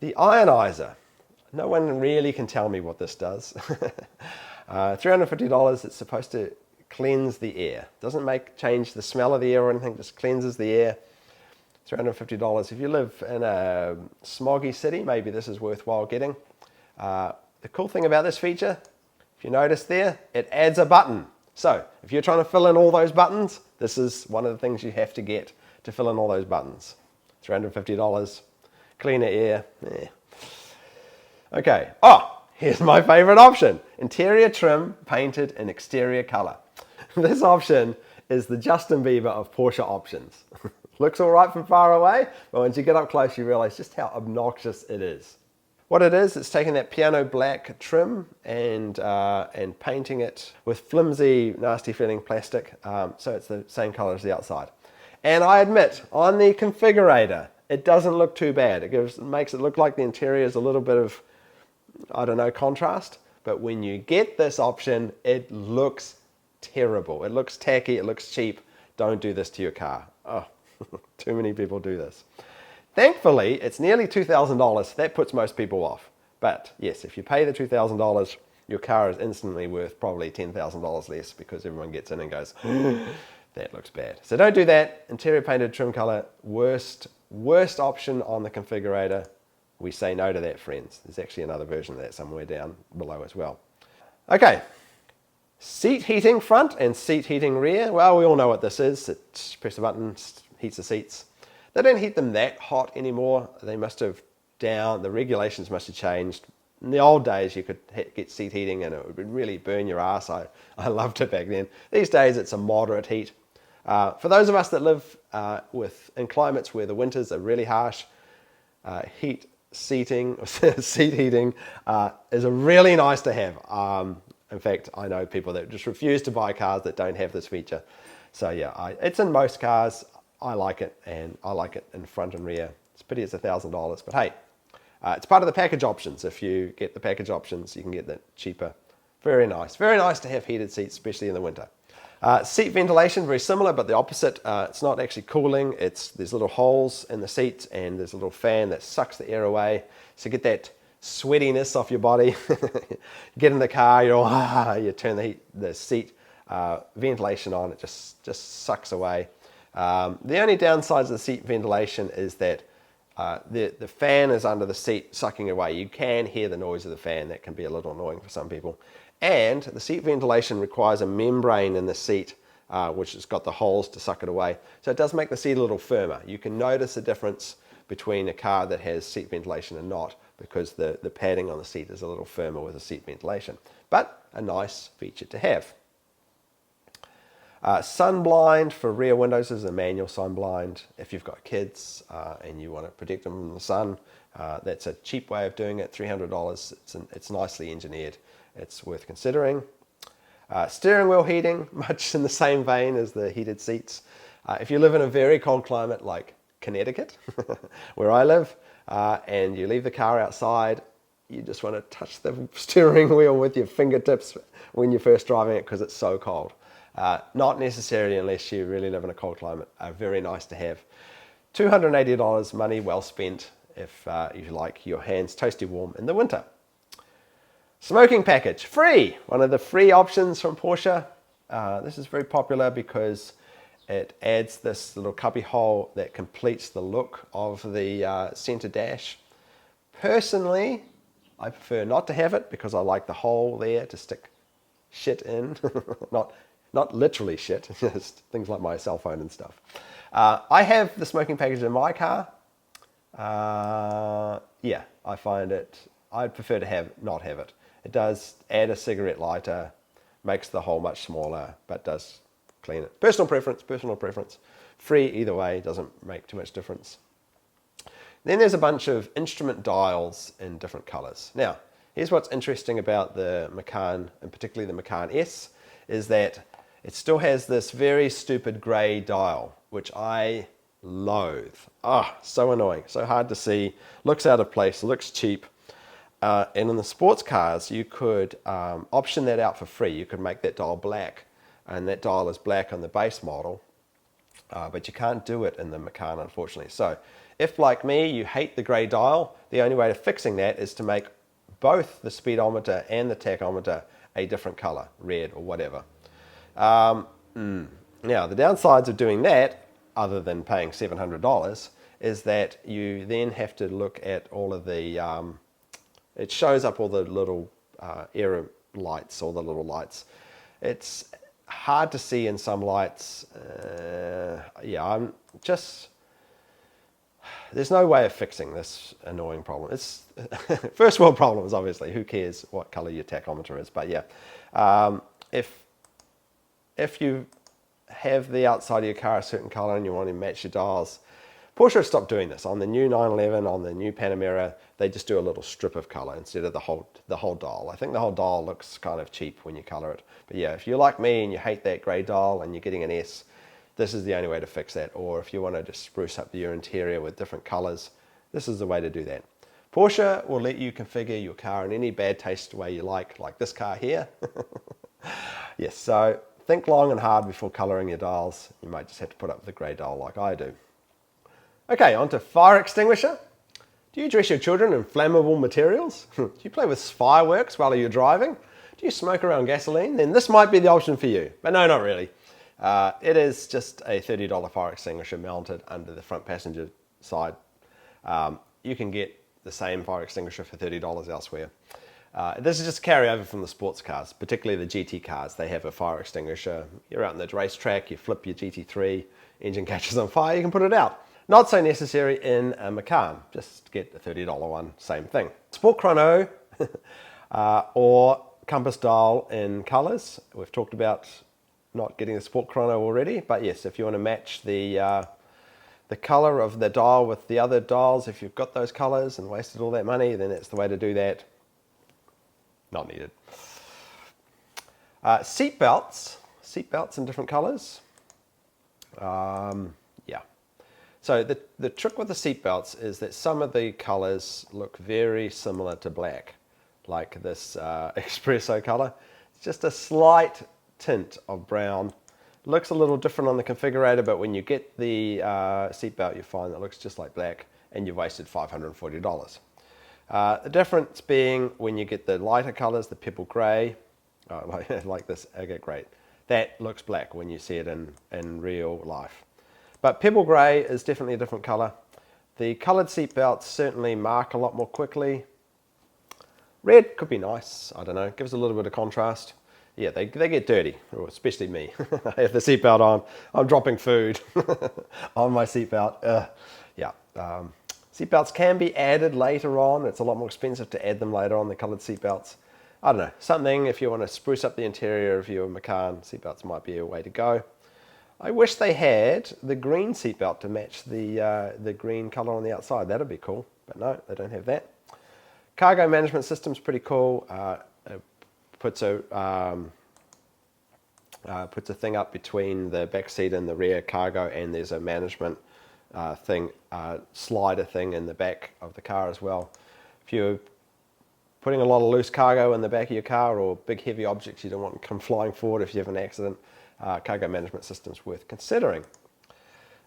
The ionizer. No one really can tell me what this does. $350, it's supposed to cleanse the air. Doesn't change the smell of the air or anything, just cleanses the air. $350. If you live in a smoggy city, maybe this is worthwhile getting. The cool thing about this feature, if you notice there, it adds a button. So if you're trying to fill in all those buttons, this is one of the things you have to get to fill in all those buttons. $350, cleaner air. Okay, here's my favorite option. Interior trim painted in exterior color. This option is the Justin Bieber of Porsche options. Looks all right from far away, but once you get up close, you realize just how obnoxious it is. What it is, it's taking that piano black trim and painting it with flimsy, nasty feeling plastic, so it's the same color as the outside. And I admit, on the configurator, it doesn't look too bad. It makes it look like the interior is a little bit of, I don't know, contrast. But when you get this option, it looks terrible. It looks tacky, it looks cheap. Don't do this to your car. Oh, too many people do this. Thankfully, it's nearly $2,000. That puts most people off. But yes, if you pay the $2,000, your car is instantly worth probably $10,000 less because everyone gets in and goes, that looks bad. So don't do that. Interior painted trim color, worst option on the configurator. We say no to that, friends. There's actually another version of that somewhere down below as well. Okay, seat heating front and seat heating rear. Well, we all know what this is. Press a button, heats the seats. They don't heat them that hot anymore. They must have the regulations must have changed. In the old days, you could get seat heating and it would really burn your ass. I loved it back then. These days, it's a moderate heat. For those of us that live in climates where the winters are really harsh, seat heating is really nice to have. In fact, I know people that just refuse to buy cars that don't have this feature. So yeah, it's in most cars. I like it, and I like it in front and rear. It's a pity it's $1,000, but hey, it's part of the package options. If you get the package options, you can get that cheaper. Very nice to have heated seats, especially in the winter. Seat ventilation, very similar, but the opposite. It's not actually cooling. There's little holes in the seats, and there's a little fan that sucks the air away. So get that sweatiness off your body. Get in the car, you turn the seat ventilation on. It just sucks away. The only downsides of the seat ventilation is that the fan is under the seat sucking away. You can hear the noise of the fan. That can be a little annoying for some people. And the seat ventilation requires a membrane in the seat, which has got the holes to suck it away. So it does make the seat a little firmer. You can notice a difference between a car that has seat ventilation and not, because the padding on the seat is a little firmer with the seat ventilation. But a nice feature to have. Sun blind for rear windows is a manual sun blind. If you've got kids and you want to protect them from the sun, that's a cheap way of doing it, $300. It's nicely engineered. It's worth considering. Steering wheel heating, much in the same vein as the heated seats. If you live in a very cold climate like Connecticut, where I live, and you leave the car outside, you just want to touch the steering wheel with your fingertips when you're first driving it because it's so cold. Not necessarily unless you really live in a cold climate. Very nice to have. $280 money well spent if you like your hands toasty warm in the winter. Smoking package, free! One of the free options from Porsche. This is very popular because it adds this little cubby hole that completes the look of the center dash. Personally, I prefer not to have it because I like the hole there to stick shit in. Not literally shit, just things like my cell phone and stuff. I have the smoking package in my car. Yeah, I find it, I'd prefer to not have it. It does add a cigarette lighter, makes the hole much smaller, but does clean it. Personal preference. Free either way, doesn't make too much difference. Then there's a bunch of instrument dials in different colors. Now, here's what's interesting about the Macan, and particularly the Macan S, is that it still has this very stupid gray dial, which I loathe. So annoying, so hard to see, looks out of place, looks cheap. And in the sports cars, you could option that out for free. You could make that dial black, and that dial is black on the base model, but you can't do it in the Macan, unfortunately. So if, like me, you hate the grey dial, the only way of fixing that is to make both the speedometer and the tachometer a different colour, red or whatever. Now, the downsides of doing that, other than paying $700, is that you then have to look at all of the... it shows up all the little error lights, all the little lights. It's hard to see in some lights. Yeah, there's no way of fixing this annoying problem. It's first world problems, obviously. Who cares what color your tachometer is? But yeah, if you have the outside of your car a certain color and you want to match your dials, Porsche have stopped doing this. On the new 911, on the new Panamera, they just do a little strip of color instead of the whole dial. I think the whole dial looks kind of cheap when you color it. But yeah, if you're like me and you hate that gray dial and you're getting an S, this is the only way to fix that. Or if you want to just spruce up your interior with different colors, this is the way to do that. Porsche will let you configure your car in any bad taste way you like this car here. Yes, so think long and hard before coloring your dials. You might just have to put up the gray dial like I do. Okay, on to fire extinguisher. Do you dress your children in flammable materials? Do you play with fireworks while you're driving? Do you smoke around gasoline? Then this might be the option for you. But no, not really. It is just a $30 fire extinguisher mounted under the front passenger side. You can get the same fire extinguisher for $30 elsewhere. This is just a carryover from the sports cars, particularly the GT cars. They have a fire extinguisher. You're out on the racetrack, you flip your GT3, engine catches on fire, you can put it out. Not so necessary in a Macan. Just get the $30 one, same thing. Sport Chrono or compass dial in colors. We've talked about not getting the Sport Chrono already, but yes, if you want to match the color of the dial with the other dials, if you've got those colors and wasted all that money, then that's the way to do that. Not needed. Seat belts in different colors. Yeah. So the trick with the seat belts is that some of the colors look very similar to black, like this espresso color. It's just a slight tint of brown. Looks a little different on the configurator, but when you get the seatbelt, you find it looks just like black, and you've wasted $540. The difference being when you get the lighter colors, the pebble gray, like this agate gray, that looks black when you see it in real life. But pebble gray is definitely a different color. The colored seatbelts certainly mark a lot more quickly. Red could be nice, I don't know, gives a little bit of contrast. Yeah, they get dirty, especially me. I have the seatbelt on, I'm dropping food on my seatbelt. Yeah, seatbelts can be added later on. It's a lot more expensive to add them later on, the colored seatbelts. I don't know, something if you want to spruce up the interior of your Macan, seatbelts might be a way to go. I wish they had the green seatbelt to match the green color on the outside. That'd be cool, but no, they don't have that. Cargo management system's pretty cool. It puts a thing up between the back seat and the rear cargo, and there's a management slider thing in the back of the car as well. If you putting a lot of loose cargo in the back of your car or big heavy objects you don't want to come flying forward if you have an accident, cargo management system's worth considering.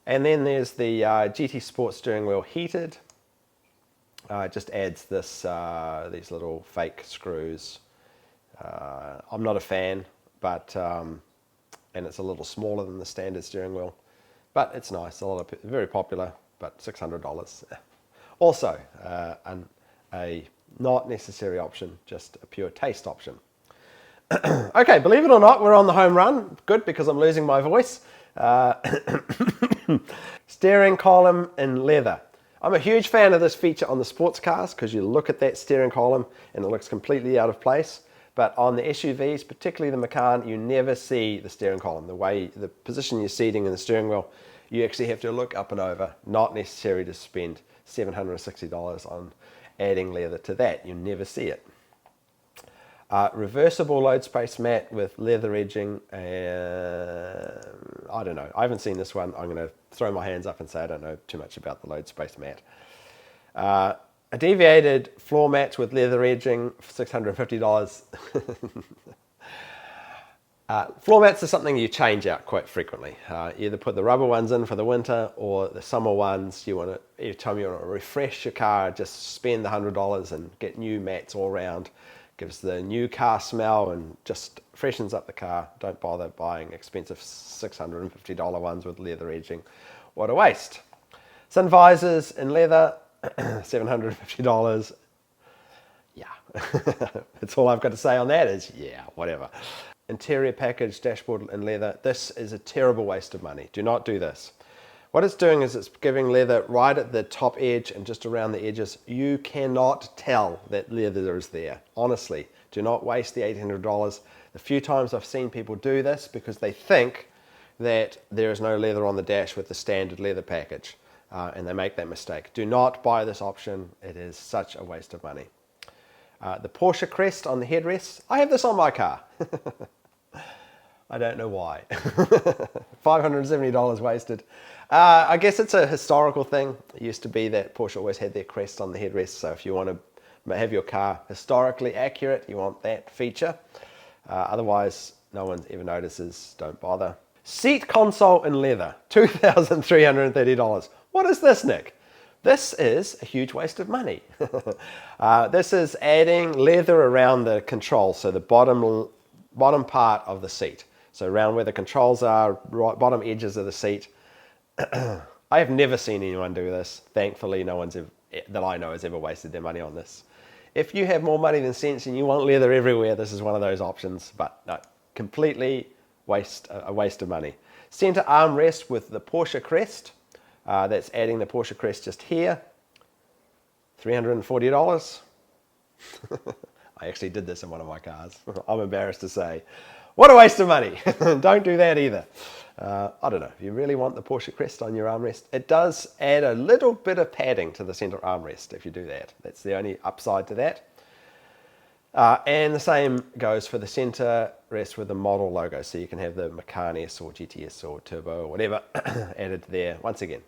And then there's the GT Sport steering wheel heated. It just adds this these little fake screws. I'm not a fan, but and it's a little smaller than the standard steering wheel, but it's nice. Very popular, but $600. Also, a not necessary option, just a pure taste option. Okay, believe it or not, we're on the home run. Good, because I'm losing my voice. Steering column in leather. I'm a huge fan of this feature on the sports cars because you look at that steering column and it looks completely out of place. But on the SUVs, particularly the Macan, you never see the steering column. The position you're seating in the steering wheel, you actually have to look up and over. Not necessary to spend $760 on adding leather to that. You never see it. Reversible load space mat with leather edging. I don't know. I haven't seen this one. I'm going to throw my hands up and say I don't know too much about the load space mat. A deviated floor mat with leather edging, $650. Floor mats are something you change out quite frequently. You either put the rubber ones in for the winter or the summer ones. Every time you want to refresh your car, just spend the $100 and get new mats all around. Gives the new car smell and just freshens up the car. Don't bother buying expensive $650 ones with leather edging. What a waste. Sun visors in leather, $750. Yeah, that's all I've got to say on that is, yeah, whatever. Interior package dashboard in leather. This is a terrible waste of money. Do not do this. What it's doing is it's giving leather right at the top edge and just around the edges. You cannot tell that leather is there. Honestly, do not waste the $800. The few times I've seen people do this because they think that there is no leather on the dash with the standard leather package, and they make that mistake. Do not buy this option. It is such a waste of money. The Porsche crest on the headrest. I have this on my car. I don't know why. $570 wasted. I guess it's a historical thing. It used to be that Porsche always had their crest on the headrest, so if you want to have your car historically accurate, you want that feature. Otherwise, no one ever notices. Don't bother. Seat console in leather, $2,330. What is this, Nick? This is a huge waste of money. This is adding leather around the controls, so the bottom part of the seat. So around where the controls are, right bottom edges of the seat. I have never seen anyone do this. Thankfully, no one's that I know has ever wasted their money on this. If you have more money than sense and you want leather everywhere, this is one of those options. But no, completely a waste of money. Center armrest with the Porsche crest. That's adding the Porsche crest just here. $340. I actually did this in one of my cars. I'm embarrassed to say. What a waste of money. Don't do that either. I don't know. If you really want the Porsche crest on your armrest, it does add a little bit of padding to the center armrest if you do that. That's the only upside to that. And the same goes for the center rest with the model logo. So you can have the Macan S or GTS or Turbo or whatever added there. Once again,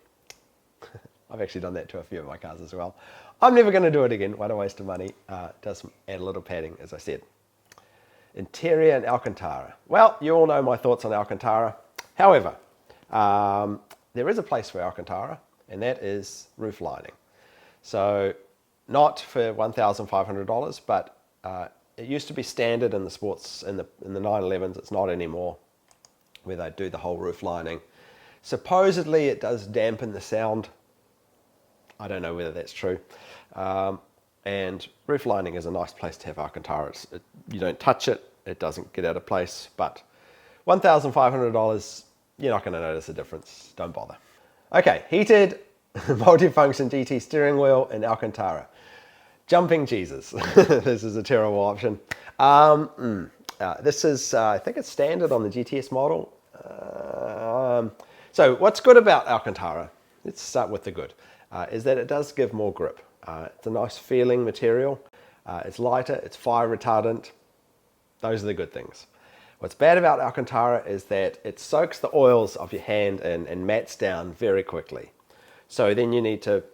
I've actually done that to a few of my cars as well. I'm never going to do it again. What a waste of money. It does add a little padding, as I said. Interior and Alcantara. Well, you all know my thoughts on Alcantara. However, there is a place for Alcantara, and that is roof lining. So not for $1,500, but it used to be standard in the sports, in the 911s. It's not anymore, where they do the whole roof lining. Supposedly it does dampen the sound. I don't know whether that's true. And roof lining is a nice place to have Alcantara. You don't touch it, it doesn't get out of place, but $1,500, you're not going to notice a difference. Don't bother. Okay, heated multifunction GT steering wheel in Alcantara. Jumping Jesus. This is a terrible option. This is, I think it's standard on the GTS model. So what's good about Alcantara, let's start with the good, is that it does give more grip. It's a nice feeling material. It's lighter, it's fire retardant. Those are the good things. What's bad about Alcantara is that it soaks the oils of your hand and mats down very quickly. So then you need to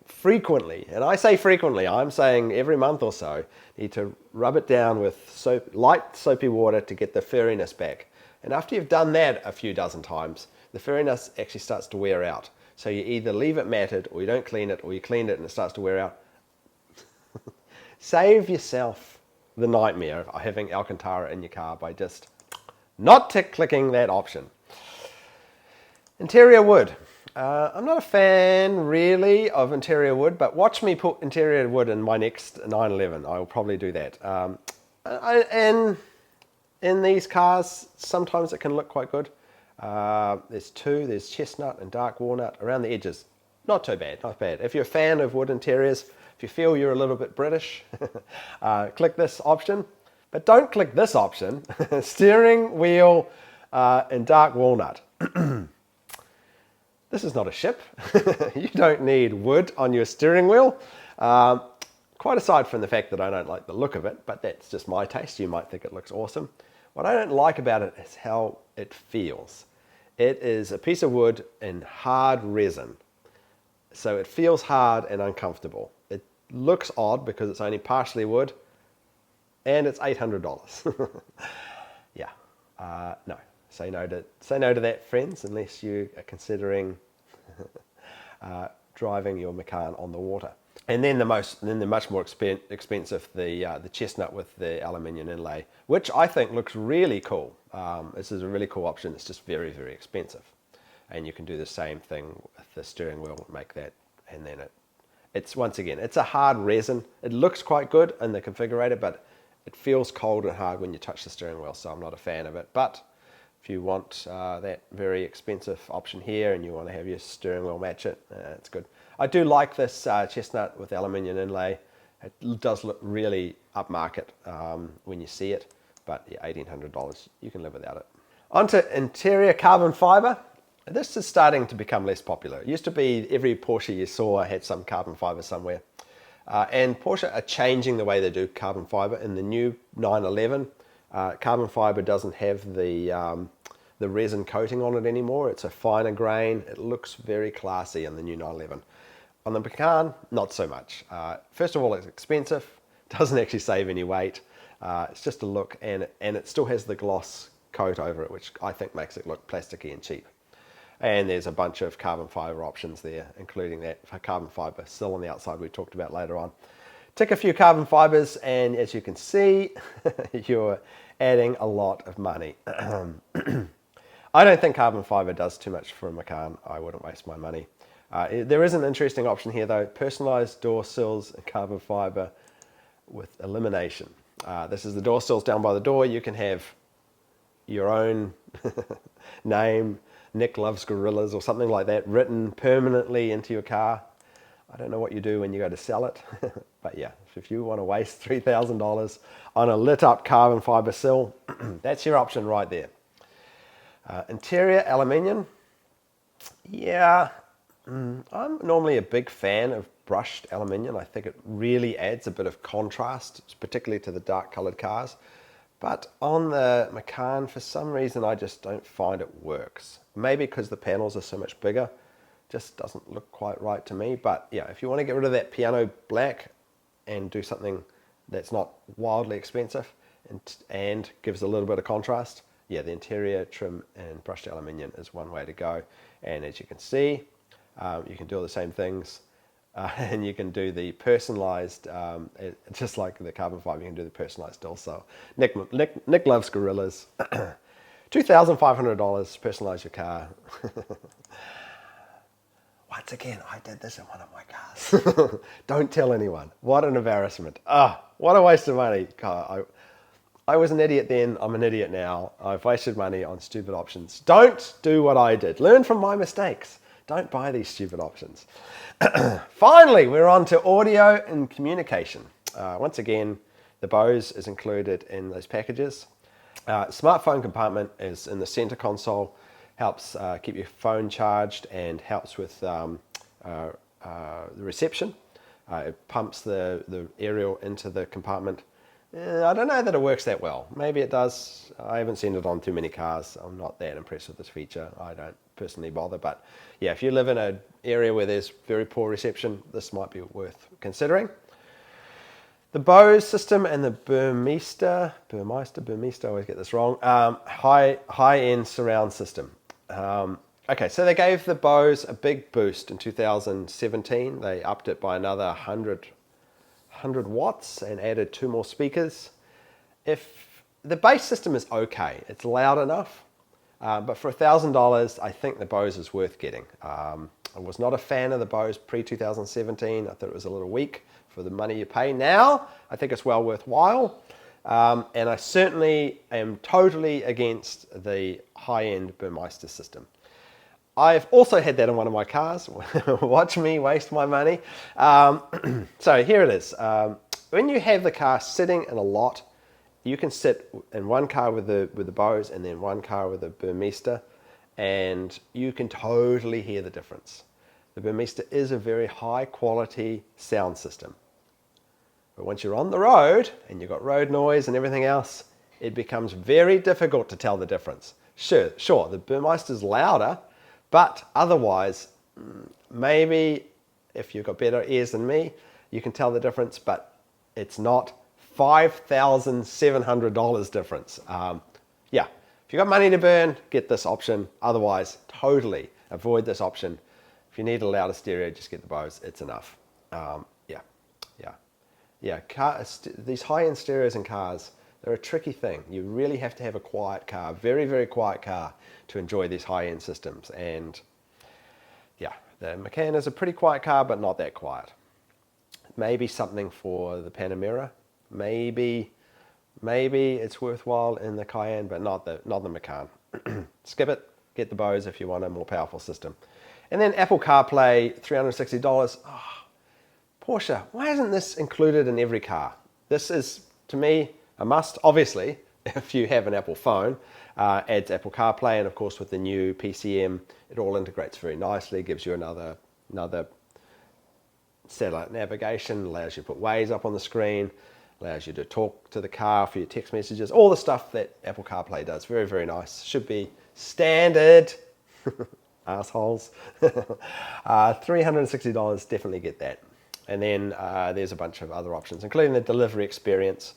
frequently, and I say frequently, I'm saying every month or so, need to rub it down with light soapy water to get the furriness back. And after you've done that a few dozen times, the furriness actually starts to wear out. So you either leave it matted, or you don't clean it, or you clean it and it starts to wear out. Save yourself the nightmare of having Alcantara in your car by just not clicking that option. Interior wood. I'm not a fan really of interior wood, but watch me put interior wood in my next 911. I will probably do that. And in these cars, sometimes it can look quite good. There's chestnut and dark walnut around the edges. Not too bad, not bad. If you're a fan of wood interiors, if you feel you're a little bit British, click this option. But don't click this option, steering wheel in dark walnut. This is not a ship. You don't need wood on your steering wheel. Quite aside from the fact that I don't like the look of it, but that's just my taste. You might think it looks awesome. What I don't like about it is how it feels. It is a piece of wood in hard resin. So it feels hard and uncomfortable. It looks odd because it's only partially wood, and it's $800. Yeah, no. Say no to that, friends, unless you are considering driving your Macan on the water. And then the much more expensive, the chestnut with the aluminium inlay, which I think looks really cool. This is a really cool option. It's just very, very expensive, and you can do the same thing with the steering wheel, make that, and then it's once again, it's a hard resin. It looks quite good in the configurator, but it feels cold and hard when you touch the steering wheel, so I'm not a fan of it. But if you want that very expensive option here and you want to have your steering wheel match it, it's good. I do like this chestnut with aluminium inlay. It does look really upmarket when you see it, but yeah, $1,800, you can live without it. Onto interior carbon fiber. This is starting to become less popular. It used to be every Porsche you saw had some carbon fiber somewhere. And Porsche are changing the way they do carbon fiber. In the new 911, carbon fiber doesn't have the resin coating on it anymore. It's a finer grain. It looks very classy in the new 911. On the Macan, not so much. First of all, it's expensive. Doesn't actually save any weight. It's just a look, and it still has the gloss coat over it, which I think makes it look plasticky and cheap. And there's a bunch of carbon fiber options there, including that carbon fiber sill on the outside we talked about later on. Tick a few carbon fibers, and as you can see, you're adding a lot of money. I don't think carbon fiber does too much for a Macan. I wouldn't waste my money. There is an interesting option here though, personalized door sills and carbon fiber with illumination. This is the door sills down by the door. You can have your own name, Nick Loves Gorillas or something like that, written permanently into your car. I don't know what you do when you go to sell it, but yeah, if you want to waste $3,000 on a lit up carbon fiber sill, that's your option right there. Interior aluminium. Yeah, I'm normally a big fan of brushed aluminium. I think it really adds a bit of contrast, particularly to the dark colored cars. But on the Macan, for some reason, I just don't find it works. Maybe because the panels are so much bigger, just doesn't look quite right to me. But yeah, if you want to get rid of that piano black and do something that's not wildly expensive and gives a little bit of contrast, yeah, the interior trim and brushed aluminium is one way to go. And as you can see, you can do all the same things. And you can do the personalized, just like the carbon fiber, you can do the personalized also. Nick Loves Gorillas. $2,500, personalize your car. Once again, I did this in one of my cars. Don't tell anyone. What an embarrassment. What a waste of money. God, I was an idiot then, I'm an idiot now. I've wasted money on stupid options. Don't do what I did. Learn from my mistakes. Don't buy these stupid options. Finally, we're on to audio and communication. Once again, the Bose is included in those packages. Smartphone compartment is in the center console, helps keep your phone charged and helps with the reception. It pumps the aerial into the compartment. I don't know that it works that well. Maybe it does. I haven't seen it on too many cars. I'm not that impressed with this feature. I don't personally bother. But yeah, if you live in an area where there's very poor reception, this might be worth considering. The Bose system and the Burmeister, I always get this wrong, high-end surround system. Okay, so they gave the Bose a big boost in 2017. They upped it by another 100 watts and added 2 more speakers. If the bass system is okay, it's loud enough, but for $1,000, I think the Bose is worth getting. I was not a fan of the Bose pre-2017. I thought it was a little weak for the money you pay. Now, I think it's well worthwhile. And I certainly am totally against the high-end Burmeister system. I've also had that in one of my cars. Watch me waste my money. So here it is. When you have the car sitting in a lot, you can sit in one car with the Bose and then one car with the Burmeister, and you can totally hear the difference. The Burmeister is a very high quality sound system. But once you're on the road and you've got road noise and everything else, it becomes very difficult to tell the difference. Sure, the Burmeister's louder, but otherwise, maybe if you've got better ears than me, you can tell the difference, but it's not $5,700 difference. Yeah, if you've got money to burn, get this option. Otherwise, totally avoid this option. If you need a louder stereo, just get the Bose. It's enough. Yeah. These high-end stereos in cars, they're a tricky thing. You really have to have a quiet car, very, very quiet car, to enjoy these high-end systems. And yeah, the Macan is a pretty quiet car, but not that quiet. Maybe something for the Panamera. Maybe it's worthwhile in the Cayenne, but not the Macan. Skip it. Get the Bose if you want a more powerful system. And then Apple CarPlay, $360. Oh, Porsche, why isn't this included in every car? This is, to me, a must. Obviously, if you have an Apple phone, adds Apple CarPlay, and of course with the new PCM, it all integrates very nicely, gives you another satellite navigation, allows you to put Waze up on the screen, allows you to talk to the car for your text messages, all the stuff that Apple CarPlay does. Very, very nice. Should be standard. Assholes. $360, definitely get that. And then there's a bunch of other options, including the delivery experience.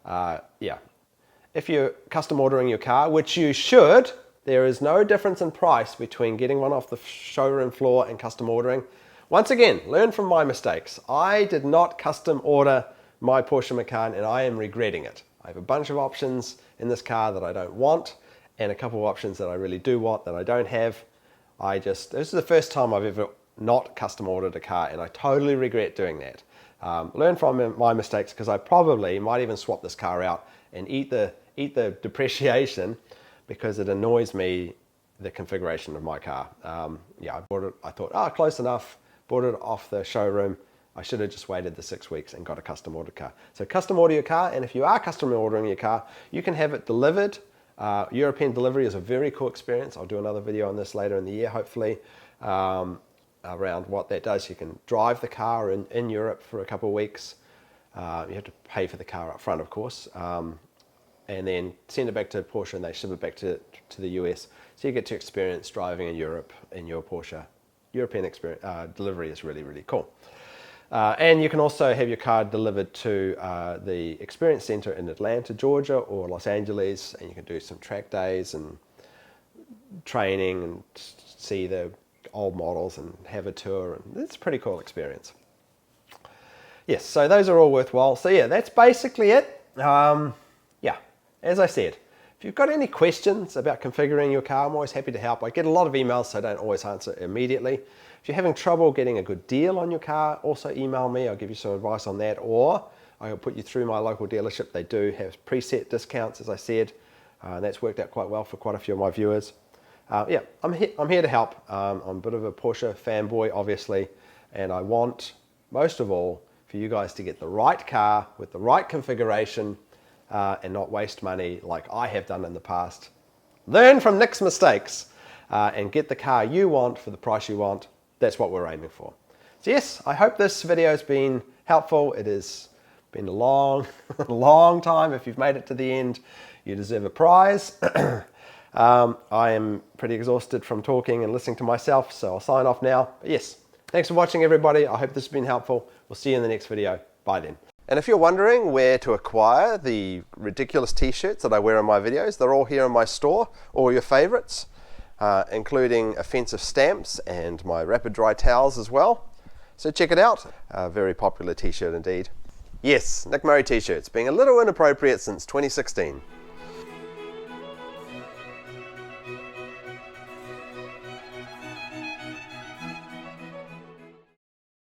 Yeah, if you're custom ordering your car, which you should, there is no difference in price between getting one off the showroom floor and custom ordering. Once again, learn from my mistakes. I did not custom order my Porsche Macan, and I am regretting it. I have a bunch of options in this car that I don't want, and a couple of options that I really do want that I don't have. This is the first time I've ever not custom ordered a car, and I totally regret doing that. Learn from my mistakes, because I probably might even swap this car out and eat the depreciation, because it annoys me, the configuration of my car. Yeah, I bought it, I thought, close enough, bought it off the showroom. I should have just waited the 6 weeks and got a custom ordered car. So custom order your car, and if you are custom ordering your car, you can have it delivered. European delivery is a very cool experience. I'll do another video on this later in the year, hopefully, around what that does. You can drive the car in Europe for a couple of weeks. You have to pay for the car up front, of course, and then send it back to Porsche, and they ship it back to the US. So you get to experience driving in Europe in your Porsche. European experience, delivery is really, really cool. And you can also have your car delivered to the Experience Center in Atlanta, Georgia, or Los Angeles, and you can do some track days and training and see the old models and have a tour, and it's a pretty cool experience. Yes, so those are all worthwhile. So yeah, that's basically it. Yeah, as I said, if you've got any questions about configuring your car, I'm always happy to help. I get a lot of emails, so I don't always answer immediately. If you're having trouble getting a good deal on your car, also email me. I'll give you some advice on that, or I'll put you through my local dealership. They do have preset discounts, as I said. That's worked out quite well for quite a few of my viewers. Yeah, I'm here to help. I'm a bit of a Porsche fanboy, obviously, and I want, most of all, for you guys to get the right car with the right configuration, and not waste money like I have done in the past. Learn from Nick's mistakes, and get the car you want for the price you want. That's what we're aiming for. So yes, I hope this video has been helpful. It has been a long, long time. If you've made it to the end, you deserve a prize. I am pretty exhausted from talking and listening to myself, so I'll sign off now. But yes, thanks for watching, everybody. I hope this has been helpful. We'll see you in the next video. Bye then. And if you're wondering where to acquire the ridiculous t-shirts that I wear in my videos, they're all here in my store, all your favorites, including offensive stamps and my rapid dry towels as well. So check it out. A very popular t-shirt indeed. Yes, Nick Murray t-shirts, being a little inappropriate since 2016.